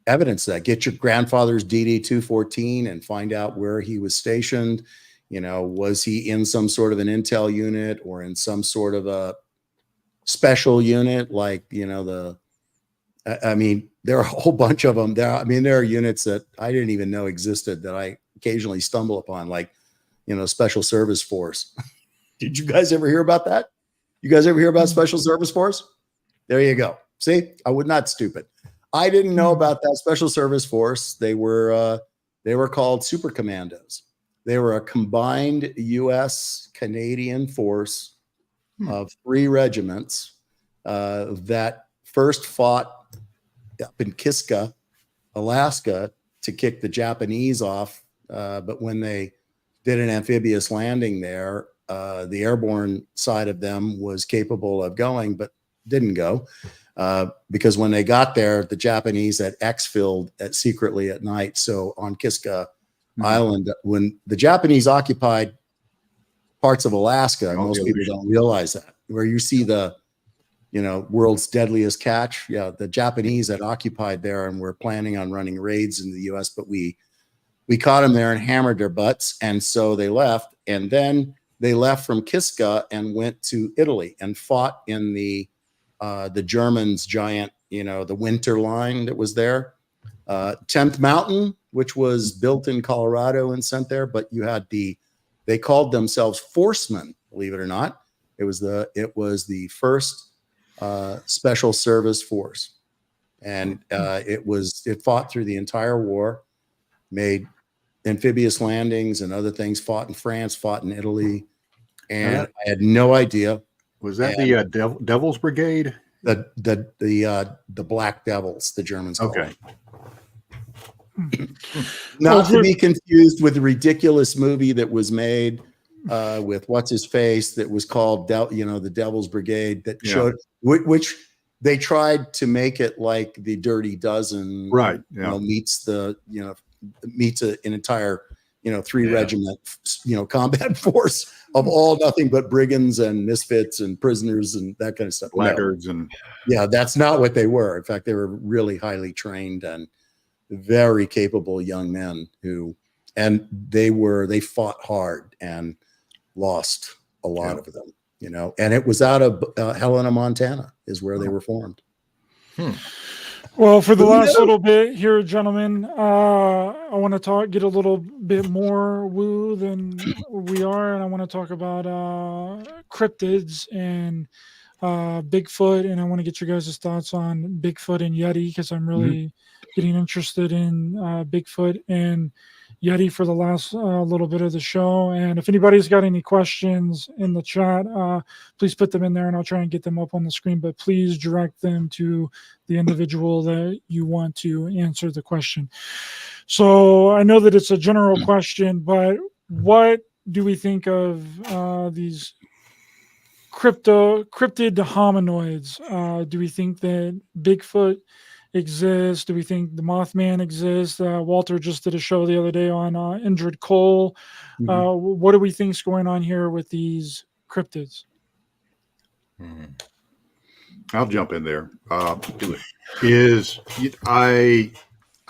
evidence of that. Get your grandfather's DD 214 and find out where he was stationed. You know, was he in some sort of an intel unit or in some sort of a special unit? Like, you know, I mean, there are a whole bunch of them there. I mean, there are units that I didn't even know existed that I occasionally stumble upon, like, you know, Special Service Force. Did you guys ever hear about that? You guys ever hear about Special Service Force? There you go. See, I would not stupid. I didn't know about that Special Service Force. They were called Super Commandos. They were a combined U.S. Canadian force of 3 regiments that first fought up in Kiska, Alaska, to kick the Japanese off. But when they did an amphibious landing there, the airborne side of them was capable of going, but didn't go. Because when they got there, the Japanese had exfilled secretly at night. So on Kiska Island, when the Japanese occupied parts of Alaska, most people don't realize that, where you see the, you know, world's deadliest catch. Yeah, the Japanese had occupied there and were planning on running raids in the U.S., but we caught them there and hammered their butts, and so they left. And then they left from Kiska and went to Italy and fought in the Germans' giant, you know, the winter line that was there, 10th Mountain, which was built in Colorado and sent there. But you had they called themselves Forcemen, believe it or not. It was the first special service force, and it fought through the entire war, made amphibious landings and other things, fought in France, fought in Italy, and I had no idea. Was that the Devil's Brigade? The Black Devils, the Germans called it. Not to be confused with the ridiculous movie that was made with what's his face that was called the Devil's Brigade, that showed which they tried to make it like the Dirty Dozen, right? You know, meets an entire 3 regiment combat force. of all nothing but brigands and misfits and prisoners and that kind of stuff. No. Blackguards and Yeah, that's not what they were. In fact, they were really highly trained and very capable young men and they fought hard and lost a lot of them, and it was out of Helena, Montana is where they were formed. Well, for the last little bit here, gentlemen, I want to get a little bit more woo than we are, and I want to talk about cryptids and Bigfoot, and I want to get your guys' thoughts on Bigfoot and Yeti, because I'm really getting interested in Bigfoot and Yeti for the last little bit of the show. And if anybody's got any questions in the chat, please put them in there and I'll try and get them up on the screen, but please direct them to the individual that you want to answer the question. So I know that it's a general question, but what do we think of these cryptid hominoids? Do we think that Bigfoot exists? Do we think the Mothman exists? Walter just did a show the other day on Indrid Cole. What do we think's going on here with these cryptids? I'll jump in there. I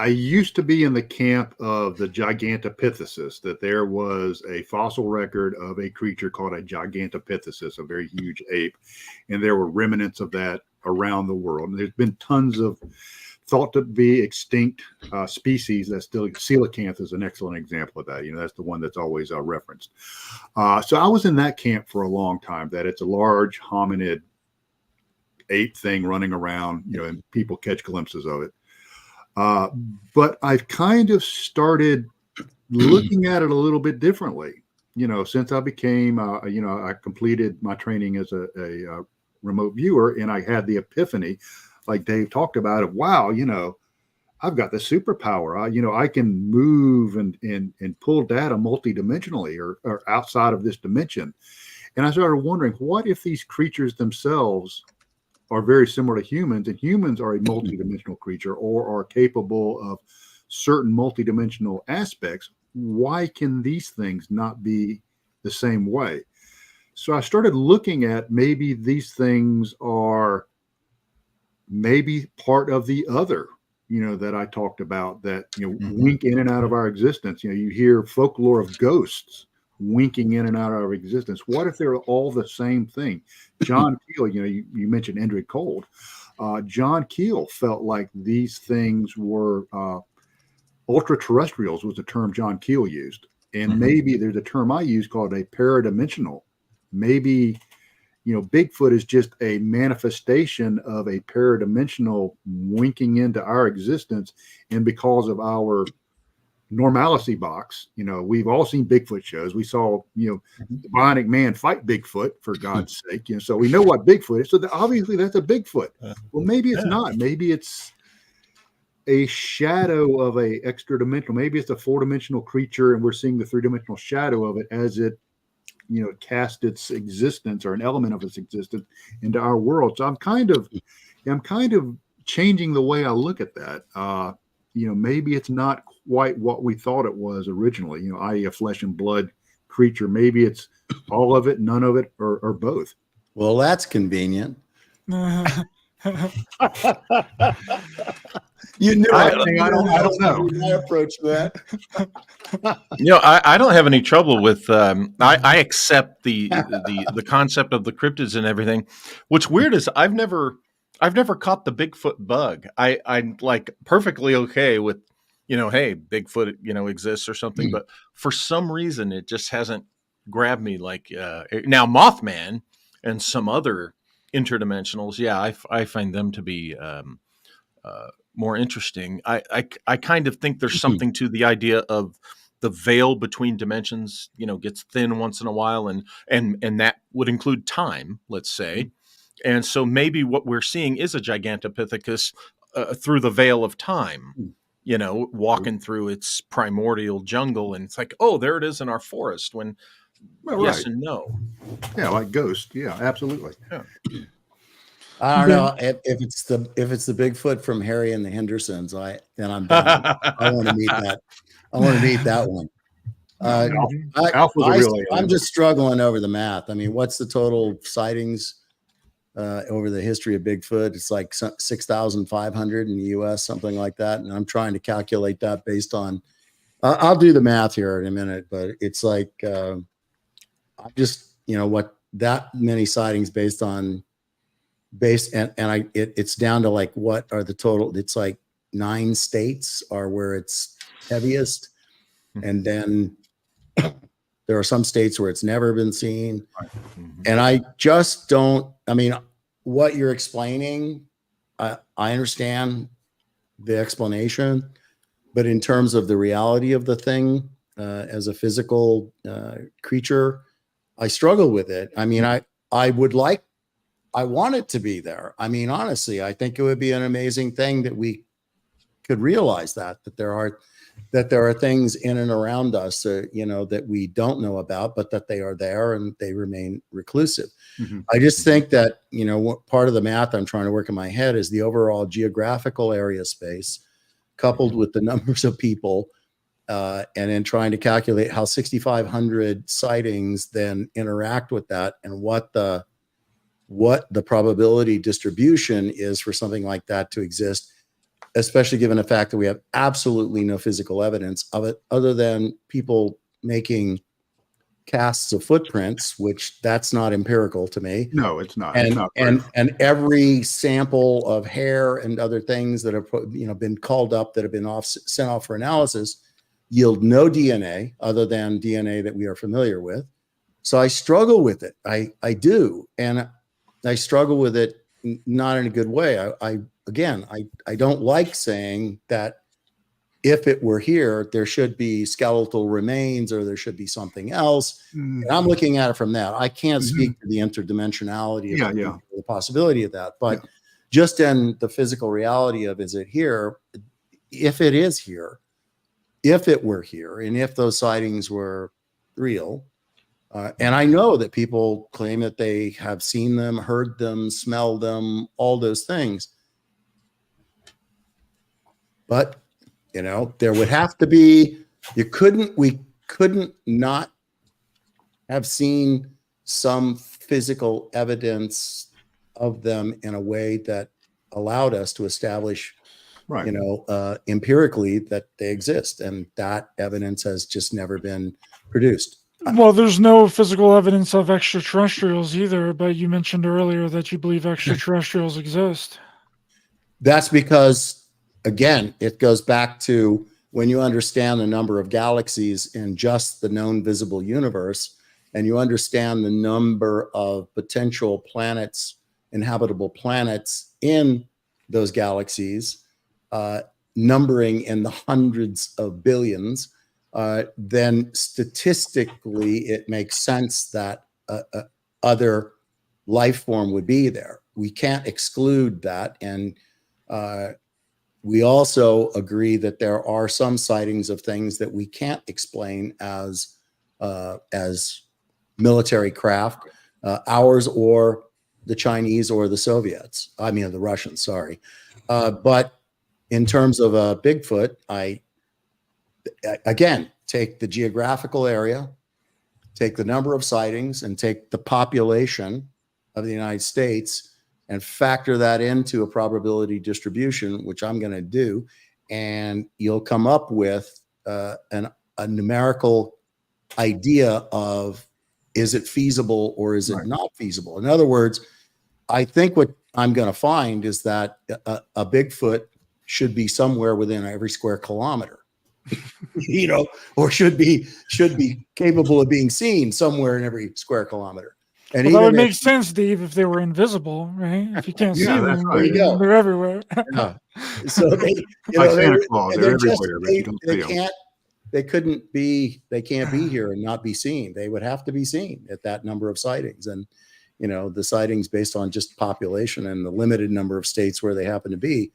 used to be in the camp of the Gigantopithecus, that there was a fossil record of a creature called a Gigantopithecus, a very huge ape, and there were remnants of that around the world. And there's been tons of thought to be extinct species that still, coelacanth is an excellent example of that. That's the one that's always referenced. So I was in that camp for a long time, that it's a large hominid ape thing running around, and people catch glimpses of it. But I've kind of started looking at it a little bit differently, since I became, I completed my training as a remote viewer, and I had the epiphany, like Dave talked about, of wow, I've got the superpower. I can move and pull data multidimensionally or outside of this dimension. And I started wondering, what if these creatures themselves are very similar to humans, and humans are a multidimensional creature or are capable of certain multidimensional aspects? Why can these things not be the same way? So I started looking at maybe these things are maybe part of the other, that I talked about, that, wink in and out of our existence. You hear folklore of ghosts winking in and out of our existence. What if they're all the same thing? John Keel, you mentioned Indrid Cold. John Keel felt like these things were ultra-terrestrials, was the term John Keel used. And maybe there's a term I use called a paradimensional. Maybe, Bigfoot is just a manifestation of a paradimensional winking into our existence. And because of our normalcy box, we've all seen Bigfoot shows. We saw, the Bionic Man fight Bigfoot, for God's sake. So we know what Bigfoot is. So obviously that's a Bigfoot. Well, maybe it's not. Maybe it's a shadow of a extra dimensional. Maybe it's a 4-dimensional creature, and we're seeing the 3-dimensional shadow of it as it, cast its existence or an element of its existence into our world. So I'm kind of changing the way I look at that. Maybe it's not quite what we thought it was originally, i.e. a flesh and blood creature. Maybe it's all of it, none of it, or both. Well, that's convenient. You knew I don't know. My approach to that. I don't have any trouble with. I accept the concept of the cryptids and everything. What's weird is I've never caught the Bigfoot bug. I'm like perfectly okay with, hey, Bigfoot, exists or something, but for some reason it just hasn't grabbed me. Like now, Mothman and some other interdimensionals, yeah, I find them to be more interesting. I kind of think there's something to the idea of the veil between dimensions, gets thin once in a while, and that would include time, let's say. And so maybe what we're seeing is a Gigantopithecus through the veil of time, walking through its primordial jungle, and it's like, oh, there it is in our forest. When yes and no, yeah, like Ghost, yeah, absolutely. Yeah. I don't know if it's the Bigfoot from Harry and the Hendersons. Then I'm down. I want to meet that. I want to meet that one. Uh, Alpha's a real I'm alien. just struggling over the math. I mean, what's the total sightings over the history of Bigfoot? It's like 6,500 in the U.S., something like that. And I'm trying to calculate that based on. I'll do the math here in a minute, but it's like I'm just what that many sightings and it's down to like what are the total? It's like 9 states are where it's heaviest, and then there are some states where it's never been seen. And I just don't, I mean, what you're explaining, I understand the explanation, but in terms of the reality of the thing as a physical creature, I struggle with it. I mean, I want it to be there. I mean, honestly, I think it would be an amazing thing that we could realize that there are things in and around us, that we don't know about, but that they are there and they remain reclusive. I just think that, what part of the math I'm trying to work in my head is the overall geographical area space coupled with the numbers of people, and then trying to calculate how 6,500 sightings then interact with that and what the probability distribution is for something like that to exist, especially given the fact that we have absolutely no physical evidence of it other than people making casts of footprints, which that's not empirical to me. No, it's not. And It's not and every sample of hair and other things that have been called up that have been sent off for analysis yield no DNA other than DNA that we are familiar with. So I struggle with it. I do, and I struggle with it not in a good way. I don't like saying that if it were here, there should be skeletal remains or there should be something else. And I'm looking at it from that. I can't speak to the interdimensionality of the possibility of that, but just in the physical reality of, is it here? If it is here, if it were here, and if those sightings were real, and I know that people claim that they have seen them, heard them, smelled them, all those things. But, there would have to be, we couldn't not have seen some physical evidence of them in a way that allowed us to establish, empirically that they exist. And that evidence has just never been produced. Well, there's no physical evidence of extraterrestrials either, but you mentioned earlier that you believe extraterrestrials exist. That's because, again, it goes back to when you understand the number of galaxies in just the known visible universe, and you understand the number of potential planets, inhabitable planets in those galaxies, numbering in the hundreds of billions, then statistically it makes sense that other life form would be there. We can't exclude that. And we also agree that there are some sightings of things that we can't explain as military craft, ours or the Chinese or the Soviets. I mean, the Russians, sorry. But in terms of Bigfoot, again, take the geographical area, take the number of sightings, and take the population of the United States and factor that into a probability distribution, which I'm going to do, and you'll come up with a numerical idea of, is it feasible or is it not feasible? In other words, I think what I'm going to find is that a Bigfoot should be somewhere within every square kilometer, or should be capable of being seen somewhere in every square kilometer. And that would make sense, Dave, if they were invisible, right? If you can't see them, they're everywhere. So they, like Santa Claus, they're everywhere, but you don't see them. They can't be here and not be seen. They would have to be seen at that number of sightings. And, the sightings based on just population and the limited number of states where they happen to be.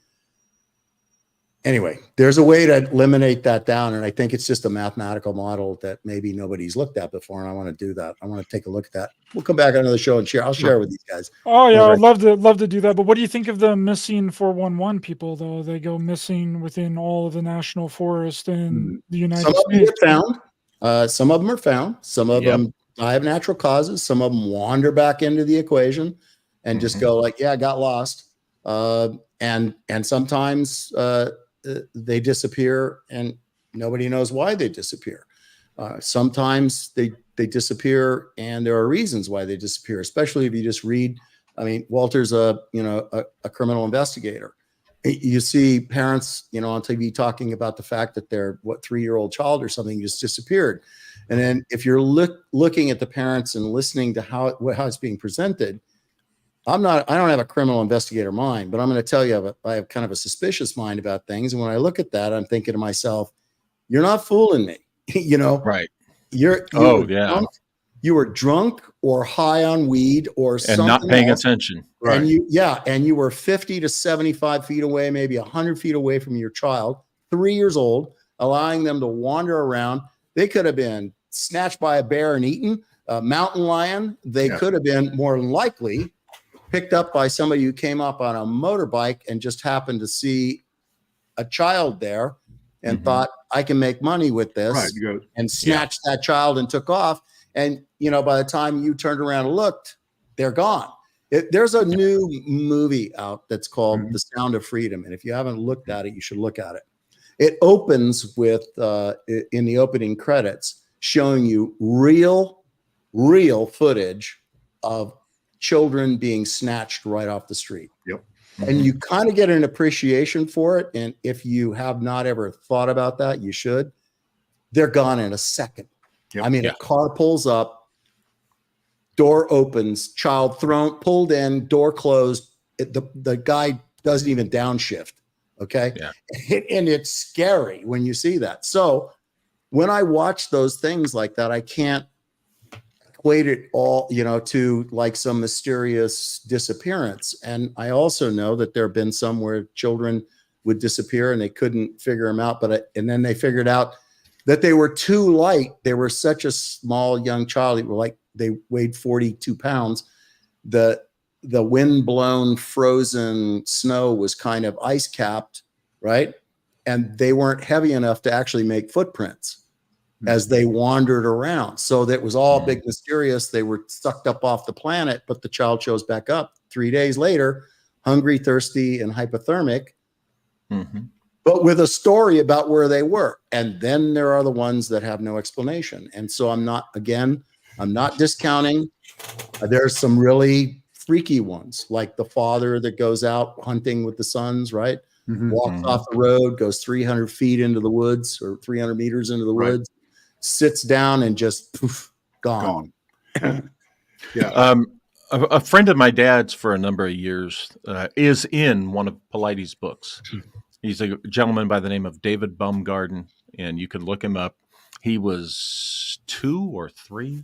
Anyway, there's a way to eliminate that down. And I think it's just a mathematical model that maybe nobody's looked at before. And I want to do that. I want to take a look at that. We'll come back on another show and share. I'll share with these guys. Oh yeah. I'd love to do that. But what do you think of the missing 411 people though? They go missing within all of the national forest in the United States. Get found. Some of them are found. Some of them die of natural causes. Some of them wander back into the equation and just go like, yeah, I got lost. And sometimes they disappear and nobody knows why they disappear. Sometimes they disappear and there are reasons why they disappear, especially if you just read. I mean, Walter's a criminal investigator. You see parents, on TV talking about the fact that their 3-year-old child or something just disappeared. And then if you're looking at the parents and listening to how it's being presented, I don't have a criminal investigator mind, but I'm going to tell you, I have kind of a suspicious mind about things. And when I look at that, I'm thinking to myself, you're not fooling me. Right. You were drunk or high on weed or something and not paying else. attention. Right. And you were 50 to 75 feet away, maybe 100 feet away from your child, 3 years old, allowing them to wander around. They could have been snatched by a bear and eaten, a mountain lion. They could have been more than likely picked up by somebody who came up on a motorbike and just happened to see a child there and thought, I can make money with this, and snatched that child and took off. And, by the time you turned around and looked, they're gone. There's a new movie out that's called The Sound of Freedom. And if you haven't looked at it, you should look at it. It opens with, in the opening credits, showing you real footage of children being snatched right off the street. Yep. And you kind of get an appreciation for it. And if you have not ever thought about that, you should. They're gone in a second. Yep. I mean, a car pulls up, door opens, child pulled in, door closed. The guy doesn't even downshift. Okay. Yeah. And it's scary when you see that. So when I watch those things like that, I can't equate it all, to like some mysterious disappearance. And I also know that there have been some where children would disappear and they couldn't figure them out. And then they figured out that they were too light. They were such a small young child. They weighed 42 pounds. The wind-blown frozen snow was kind of ice capped, right? And they weren't heavy enough to actually make footprints as they wandered around. So that was all big mysterious. They were sucked up off the planet, but the child shows back up 3 days later, hungry, thirsty, and hypothermic, but with a story about where they were. And then there are the ones that have no explanation. And so I'm not discounting. There's some really freaky ones, like the father that goes out hunting with the sons, right? Walks off the road, goes 300 feet into the woods or 300 meters into the woods, sits down and just poof, gone. A friend of my dad's for a number of years is in one of Polites' books. He's a gentleman by the name of David Baumgarten, and you can look him up. He was 2 or 3,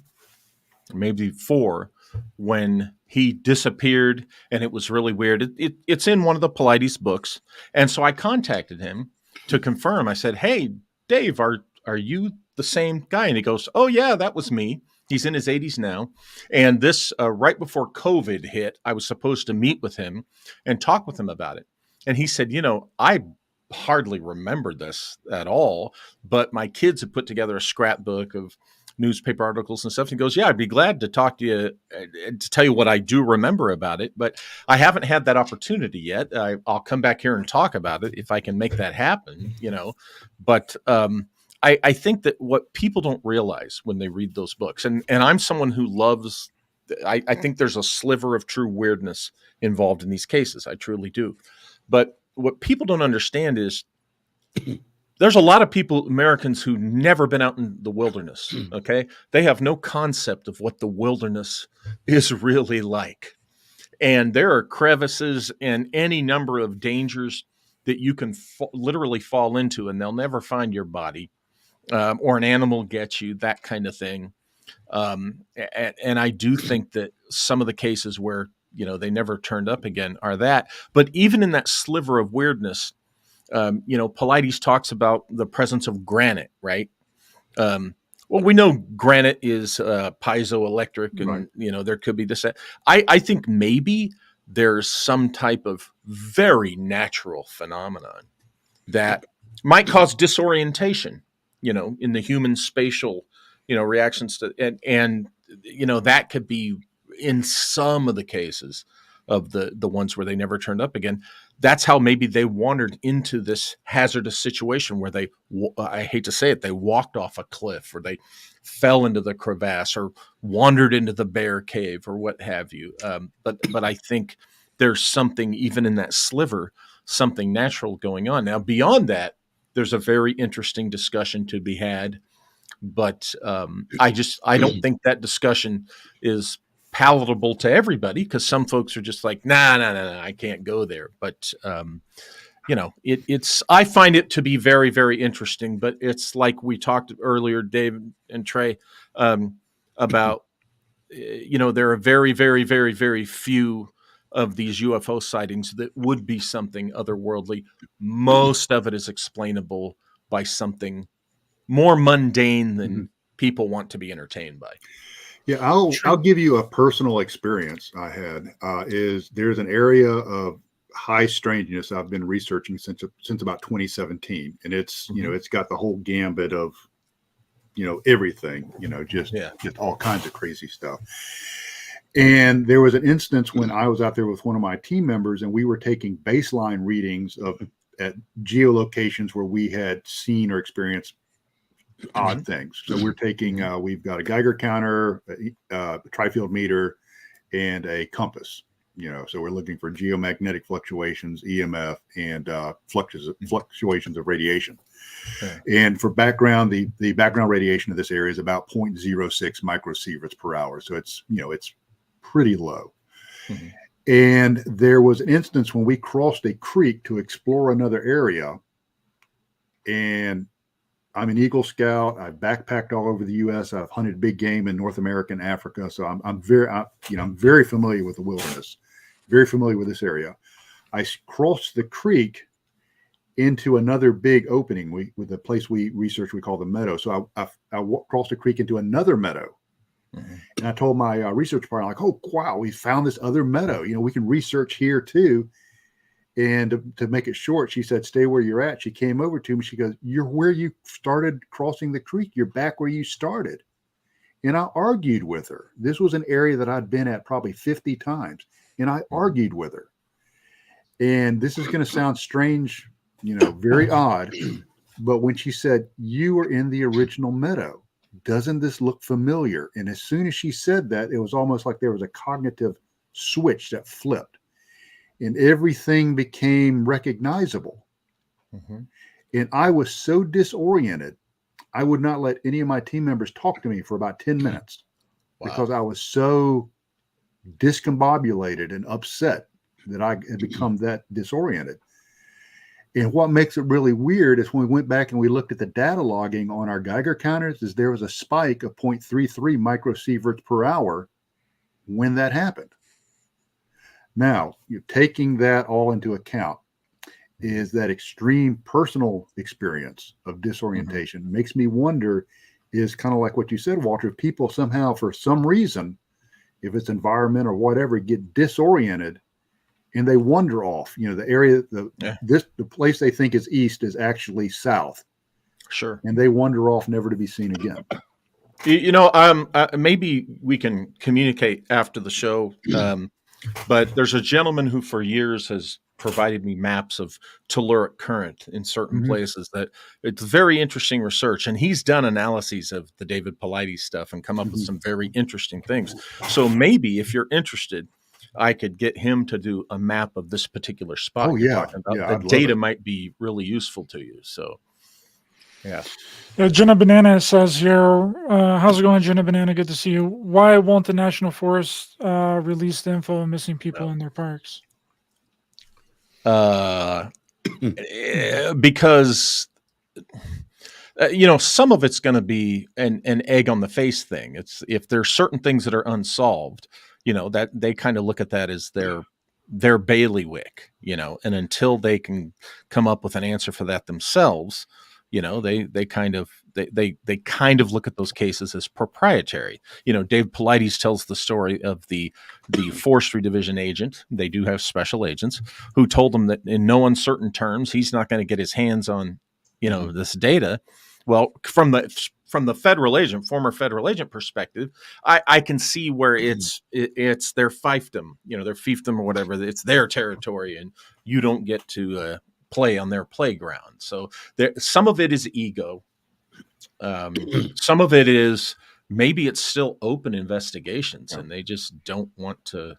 maybe 4, when he disappeared, and it was really weird. It's in one of the Polites books, and so I contacted him to confirm. I said, "Hey, Dave, are you the same guy?" And he goes, "Oh yeah, that was me." He's in his 80s now, and this right before COVID hit, I was supposed to meet with him and talk with him about it. And he said, I hardly remember this at all, but my kids have put together a scrapbook of newspaper articles and stuff. He goes, "Yeah, I'd be glad to talk to you to tell you what I do remember about it, but I haven't had that opportunity yet. I'll come back here and talk about it if I can make that happen, But I think that what people don't realize when they read those books, and I'm someone who loves, I think there's a sliver of true weirdness involved in these cases. I truly do. But what people don't understand is there's a lot of Americans who've never been out in the wilderness, okay? They have no concept of what the wilderness is really like. And there are crevices and any number of dangers that you can literally fall into, and they'll never find your body, or an animal gets you, that kind of thing. And I do think that some of the cases where, they never turned up again are that. But even in that sliver of weirdness, Polites talks about the presence of granite, right? Well, we know granite is piezoelectric, and there could be this. I think maybe there's some type of very natural phenomenon that might cause disorientation, in the human spatial, reactions to, and that could be in some of the cases of the ones where they never turned up again. That's how maybe they wandered into this hazardous situation where I hate to say it, they walked off a cliff, or they fell into the crevasse, or wandered into the bear cave, or what have you. But I think there's something even in that sliver, something natural going on. Now, beyond that, there's a very interesting discussion to be had, but I don't think that discussion is palatable to everybody, because some folks are just like, nah, I can't go there. But it's I find it to be very, very interesting. But it's like we talked earlier, Dave and Trey, about there are very, very, very, very few of these UFO sightings that would be something otherworldly. Most of it is explainable by something more mundane than people want to be entertained by. Yeah, I'll give you a personal experience I had. Is there's an area of high strangeness I've been researching since about 2017, and it's it's got the whole gambit of everything, just all kinds of crazy stuff. And there was an instance when I was out there with one of my team members, and we were taking baseline readings at geolocations where we had seen or experienced odd things. So we're taking, we've got a Geiger counter, a tri-field meter, and a compass. So we're looking for geomagnetic fluctuations, EMF, and fluctuations of radiation. Okay. And for background, the background radiation of this area is about 0.06 microsieverts per hour. So it's it's pretty low. Mm-hmm. And there was an instance when we crossed a creek to explore another area, and I'm an Eagle Scout. I've backpacked all over the U.S. I've hunted big game in North America and Africa, so I'm very familiar with the wilderness, very familiar with this area. I crossed the creek into another big opening. With the place we research, we call the meadow. So I crossed the creek into another meadow, and I told my research partner, like, "Oh wow, we found this other meadow. We can research here too." And to make it short, she said, "Stay where you're at." She came over to me. She goes, "You're where you started crossing the creek. You're back where you started." And I argued with her. This was an area that I'd been at probably 50 times. And I argued with her. And this is going to sound strange, very odd. But when she said, "You were in the original meadow, doesn't this look familiar?" And as soon as she said that, it was almost like there was a cognitive switch that flipped. And everything became recognizable. Mm-hmm. And I was so disoriented, I would not let any of my team members talk to me for about 10 minutes. Wow. Because I was so discombobulated and upset that I had become that disoriented. And what makes it really weird is when we went back and we looked at the data logging on our Geiger counters, is there was a spike of 0.33 microsieverts per hour when that happened. Now, you're taking that all into account, is that extreme personal experience of disorientation makes me wonder, is kind of like what you said, Walter, if people somehow, for some reason, if it's environment or whatever, get disoriented and they wander off, the area, the place they think is east is actually south. Sure. And they wander off, never to be seen again. Maybe we can communicate after the show. But there's a gentleman who for years has provided me maps of telluric current in certain places that it's very interesting research. And he's done analyses of the David Paulides stuff and come up with some very interesting things. So maybe if you're interested, I could get him to do a map of this particular spot. Oh, yeah. The data might be really useful to you. So, yeah. Jenna Banana says here, how's it going, Jenna Banana? Good to see you. Why won't the National Forest release the info of missing people in their parks? Because some of it's going to be an egg on the face thing. It's if there's certain things that are unsolved, that they kind of look at that as their bailiwick, and until they can come up with an answer for that themselves, they kind of look at those cases as proprietary. Dave Paulides tells the story of the forestry division agent. They do have special agents who told him that in no uncertain terms, he's not going to get his hands on, this data Well, from the federal agent, former federal agent perspective, I can see where it's their fiefdom, their fiefdom or whatever. It's their territory, and you don't get to play on their playground. So some of it is ego. Some of it is maybe it's still open investigations, and they just don't want to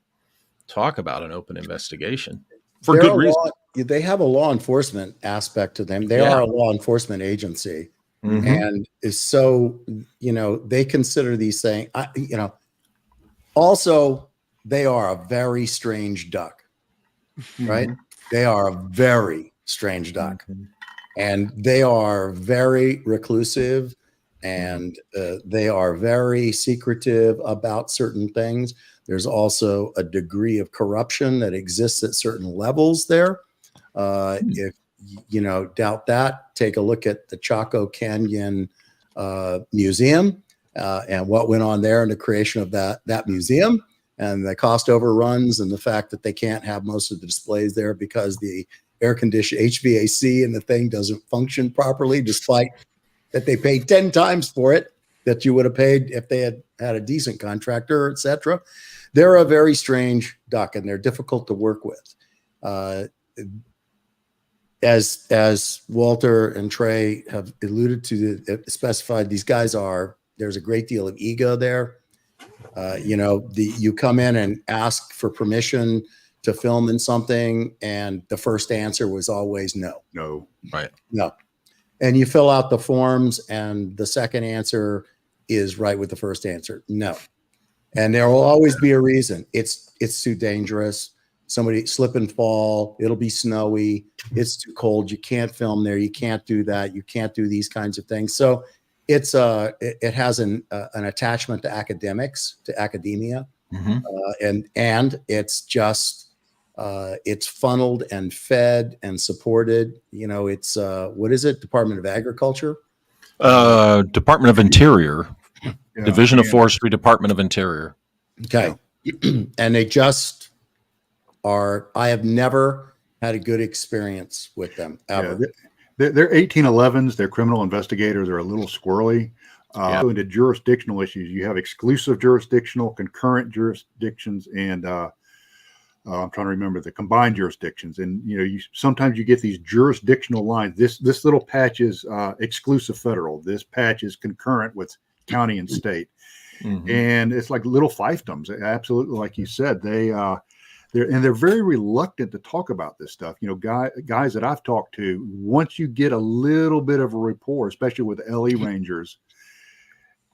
talk about an open investigation for good reason. They have a law enforcement aspect to them. They are a law enforcement agency. Mm-hmm. And is so, they consider these things, also they are a very strange duck, right? Mm-hmm. They are a very strange duck, Mm-hmm. and they are very reclusive, and they are very secretive about certain things. There's also a degree of corruption that exists at certain levels there. If doubt that, take a look at the Chaco Canyon Museum and what went on there in the creation of that museum, and the cost overruns, and the fact that they can't have most of the displays there because the air conditioning HVAC and the thing doesn't function properly, despite that they paid 10 times for it that you would have paid if they had a decent contractor, etc. They're a very strange duck, and they're difficult to work with. As Walter and Trey have alluded to, specified, these guys there's a great deal of ego there. You come in and ask for permission to film in something, and the first answer was always no. No. Right. No. And you fill out the forms, and the second answer is right with the first answer. No. And there will always be a reason. It's too dangerous. Somebody slip and fall. It'll be snowy. It's too cold. You can't film there. You can't do that. You can't do these kinds of things. So it has an attachment to academics, to academia, and it's just it's funneled and fed and supported. It's what is it? Department of Agriculture, Department of Interior, Division of Forestry, Department of Interior. Okay, and they just are. I have never had a good experience with them ever. Yeah, they're 1811s. They're criminal investigators. They're a little squirrely. Into jurisdictional issues, you have exclusive jurisdictional, concurrent jurisdictions, and I'm trying to remember the combined jurisdictions. And sometimes you get these jurisdictional lines. This little patch is exclusive federal. This patch is concurrent with county and state. Mm-hmm. And it's like little fiefdoms. Absolutely, like you said, they're very reluctant to talk about this stuff. Guys that I've talked to, once you get a little bit of a rapport, especially with LE Rangers,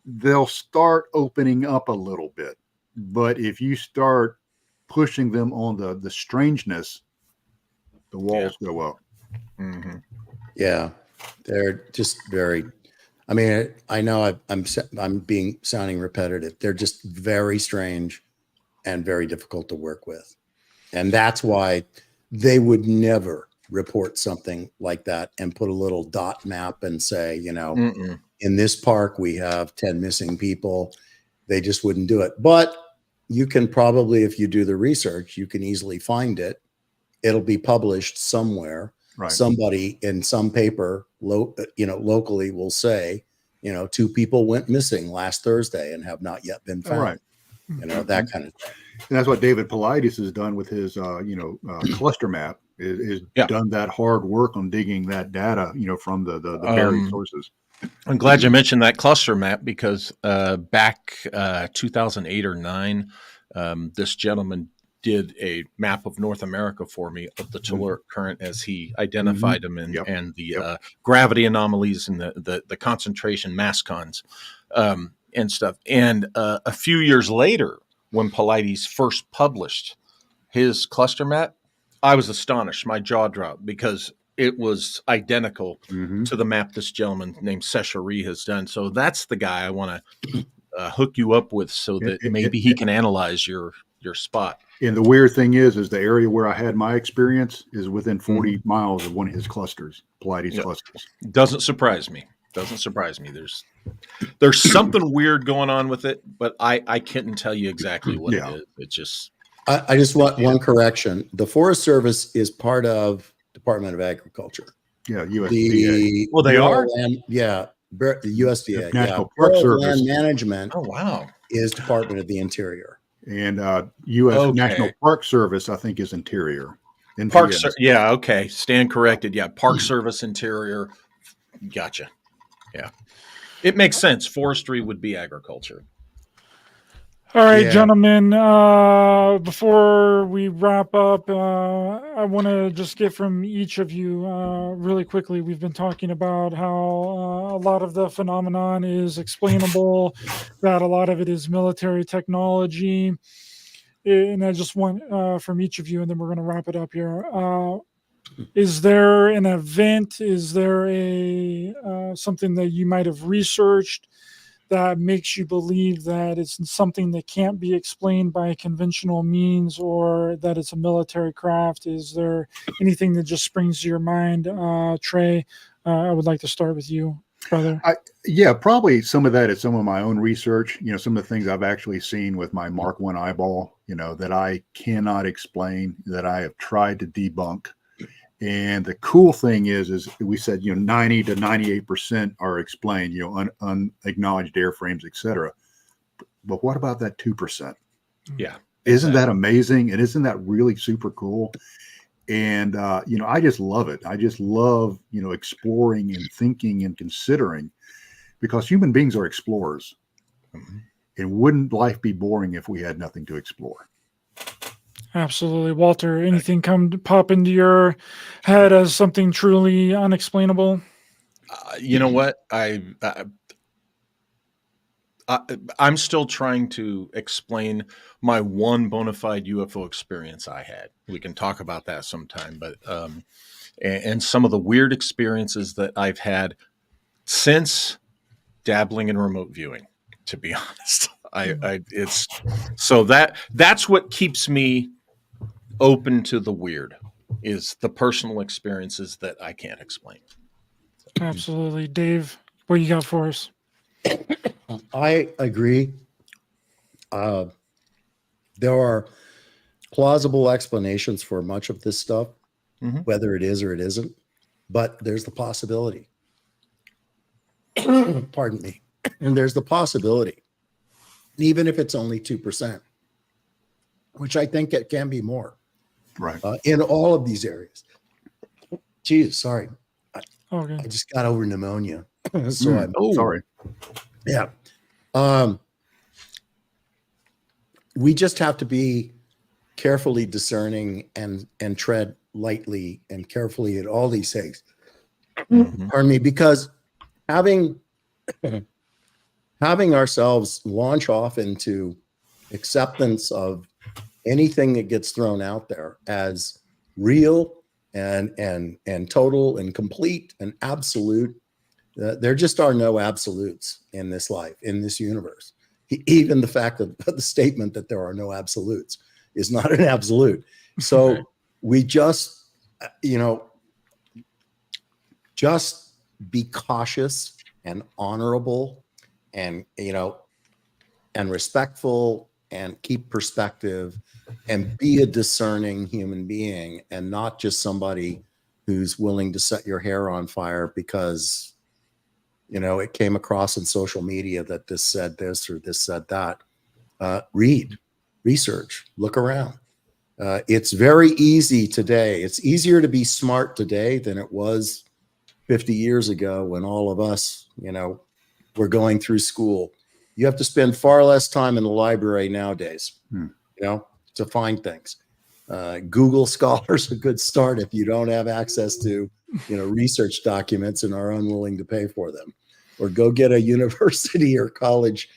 they'll start opening up a little bit. But if you start pushing them on the strangeness, the walls go up. Mm-hmm. Yeah, they're just very. I mean, I know I'm sounding repetitive. They're just very strange and very difficult to work with. And that's why they would never report something like that and put a little dot map and say, in this park, we have 10 missing people. They just wouldn't do it. But you can probably, if you do the research, you can easily find it. It'll be published somewhere. Right. Somebody in some paper, locally will say, 2 people went missing last Thursday and have not yet been found. Right. That kind of thing. And that's what David Paulides has done with his, cluster map. Is done that hard work on digging that data, from the buried sources. I'm glad you mentioned that cluster map because back 2008 or 9, this gentleman did a map of North America for me of the telluric current as he identified them and the gravity anomalies and the concentration mass cons and stuff. And a few years later, when Paulides first published his cluster map, I was astonished. My jaw dropped because it was identical to the map this gentleman named Seshari has done. So that's the guy I want to hook you up with so that maybe he can analyze your spot. And the weird thing is the area where I had my experience is within 40 miles of one of his clusters, Paulides clusters. Doesn't surprise me. There's something weird going on with it, but I couldn't tell you exactly what it is. It just. I just want one correction. The Forest Service is part of Department of Agriculture. Yeah, USDA. Well, they are. Yeah, The USDA, yeah. National Park Bureau of Service. Land Management Oh, wow. is Department of the Interior. And U.S. Okay. National Park Service, I think, is Interior. NPS. Yeah, okay. Stand corrected. Yeah, Park Service Interior. Gotcha. Yeah. It makes sense. Forestry would be agriculture. All right, Yeah. gentlemen, before we wrap up, I want to just get from each of you really quickly. We've been talking about how a lot of the phenomenon is explainable, that a lot of it is military technology. And I just want from each of you, and then we're going to wrap it up here. Is there an event? Is there a something that you might have researched that makes you believe that it's something that can't be explained by conventional means, or that it's a military craft? Is there anything that just springs to your mind? Trey, I would like to start with you, brother. Yeah, probably some of that is some of my own research. Some of the things I've actually seen with my Mark I eyeball, that I cannot explain, that I have tried to debunk. And the cool thing is we said, 90 to 98% are explained, unacknowledged airframes, etc. But what about that 2%? Yeah. Isn't that amazing? And isn't that really super cool? And, I just love it. I just love, exploring and thinking and considering, because human beings are explorers. Mm-hmm. And wouldn't life be boring if we had nothing to explore? Absolutely. Walter, anything pop into your head as something truly unexplainable? You know what? I'm still trying to explain my one bona fide UFO experience I had. We can talk about that sometime, but and some of the weird experiences that I've had since dabbling in remote viewing, to be honest. It's so that's what keeps me open to the weird, is the personal experiences that I can't explain. Absolutely. Dave, what you got for us? I agree. There are plausible explanations for much of this stuff, whether it is or it isn't, but there's the possibility. Pardon me. And there's the possibility, even if it's only 2%, which I think it can be more. Right. In all of these areas. Geez, sorry. Okay. I just got over pneumonia. Sorry. Yeah. We just have to be carefully discerning and tread lightly and carefully at all these things. Pardon me, because having ourselves launch off into acceptance of anything that gets thrown out there as real and total and complete and absolute, there just are no absolutes in this life, in this universe. Even the fact of the statement that there are no absolutes is not an absolute. So we just, just be cautious and honorable and, and respectful and keep perspective and be a discerning human being, and not just somebody who's willing to set your hair on fire because, it came across in social media that this said this or this said that. Read, research, look around. It's very easy today. It's easier to be smart today than it was 50 years ago when all of us, were going through school. You have to spend far less time in the library nowadays, to find things. Google Scholar's a good start if you don't have access to, research documents and are unwilling to pay for them. Or go get a university or college,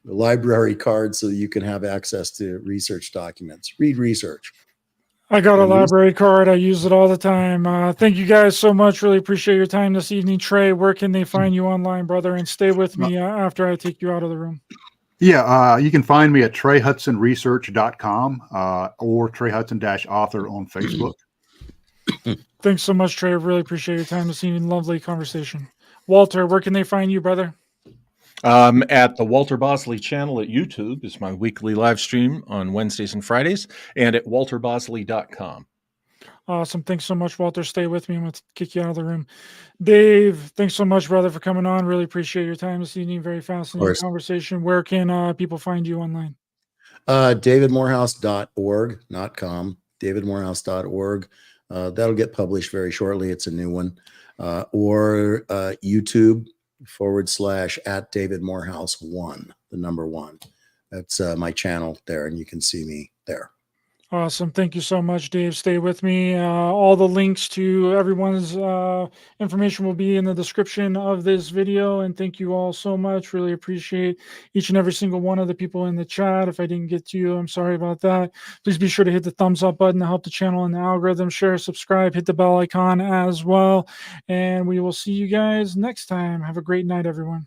library card so you can have access to research documents. Read research. I got a library card. I use it all the time. Thank you guys so much. Really appreciate your time this evening. Trey, where can they find you online, brother? And stay with me after I take you out of the room. Yeah, you can find me at TreyHudsonResearch.com or TreyHudson-author on Facebook. Thanks so much, Trey. I really appreciate your time this evening. Lovely conversation. Walter, where can they find you, brother? At the Walter Bosley channel at YouTube is my weekly live stream on Wednesdays and Fridays, and at walterbosley.com. Awesome. Thanks so much, Walter. Stay with me. I'm going to kick you out of the room. Dave, thanks so much, brother, for coming on. Really appreciate your time this evening. Very fascinating course. conversation. Where can people find you online? DavidMorehouse.org, not com, DavidMorehouse.org. That'll get published very shortly. It's a new one. Or YouTube /@ David Morehouse 1, the number 1. That's my channel there, and you can see me there. Awesome. Thank you so much, Dave. Stay with me. All the links to everyone's information will be in the description of this video. And thank you all so much. Really appreciate each and every single one of the people in the chat. If I didn't get to you, I'm sorry about that. Please be sure to hit the thumbs up button to help the channel and the algorithm. Share, subscribe, hit the bell icon as well. And we will see you guys next time. Have a great night, everyone.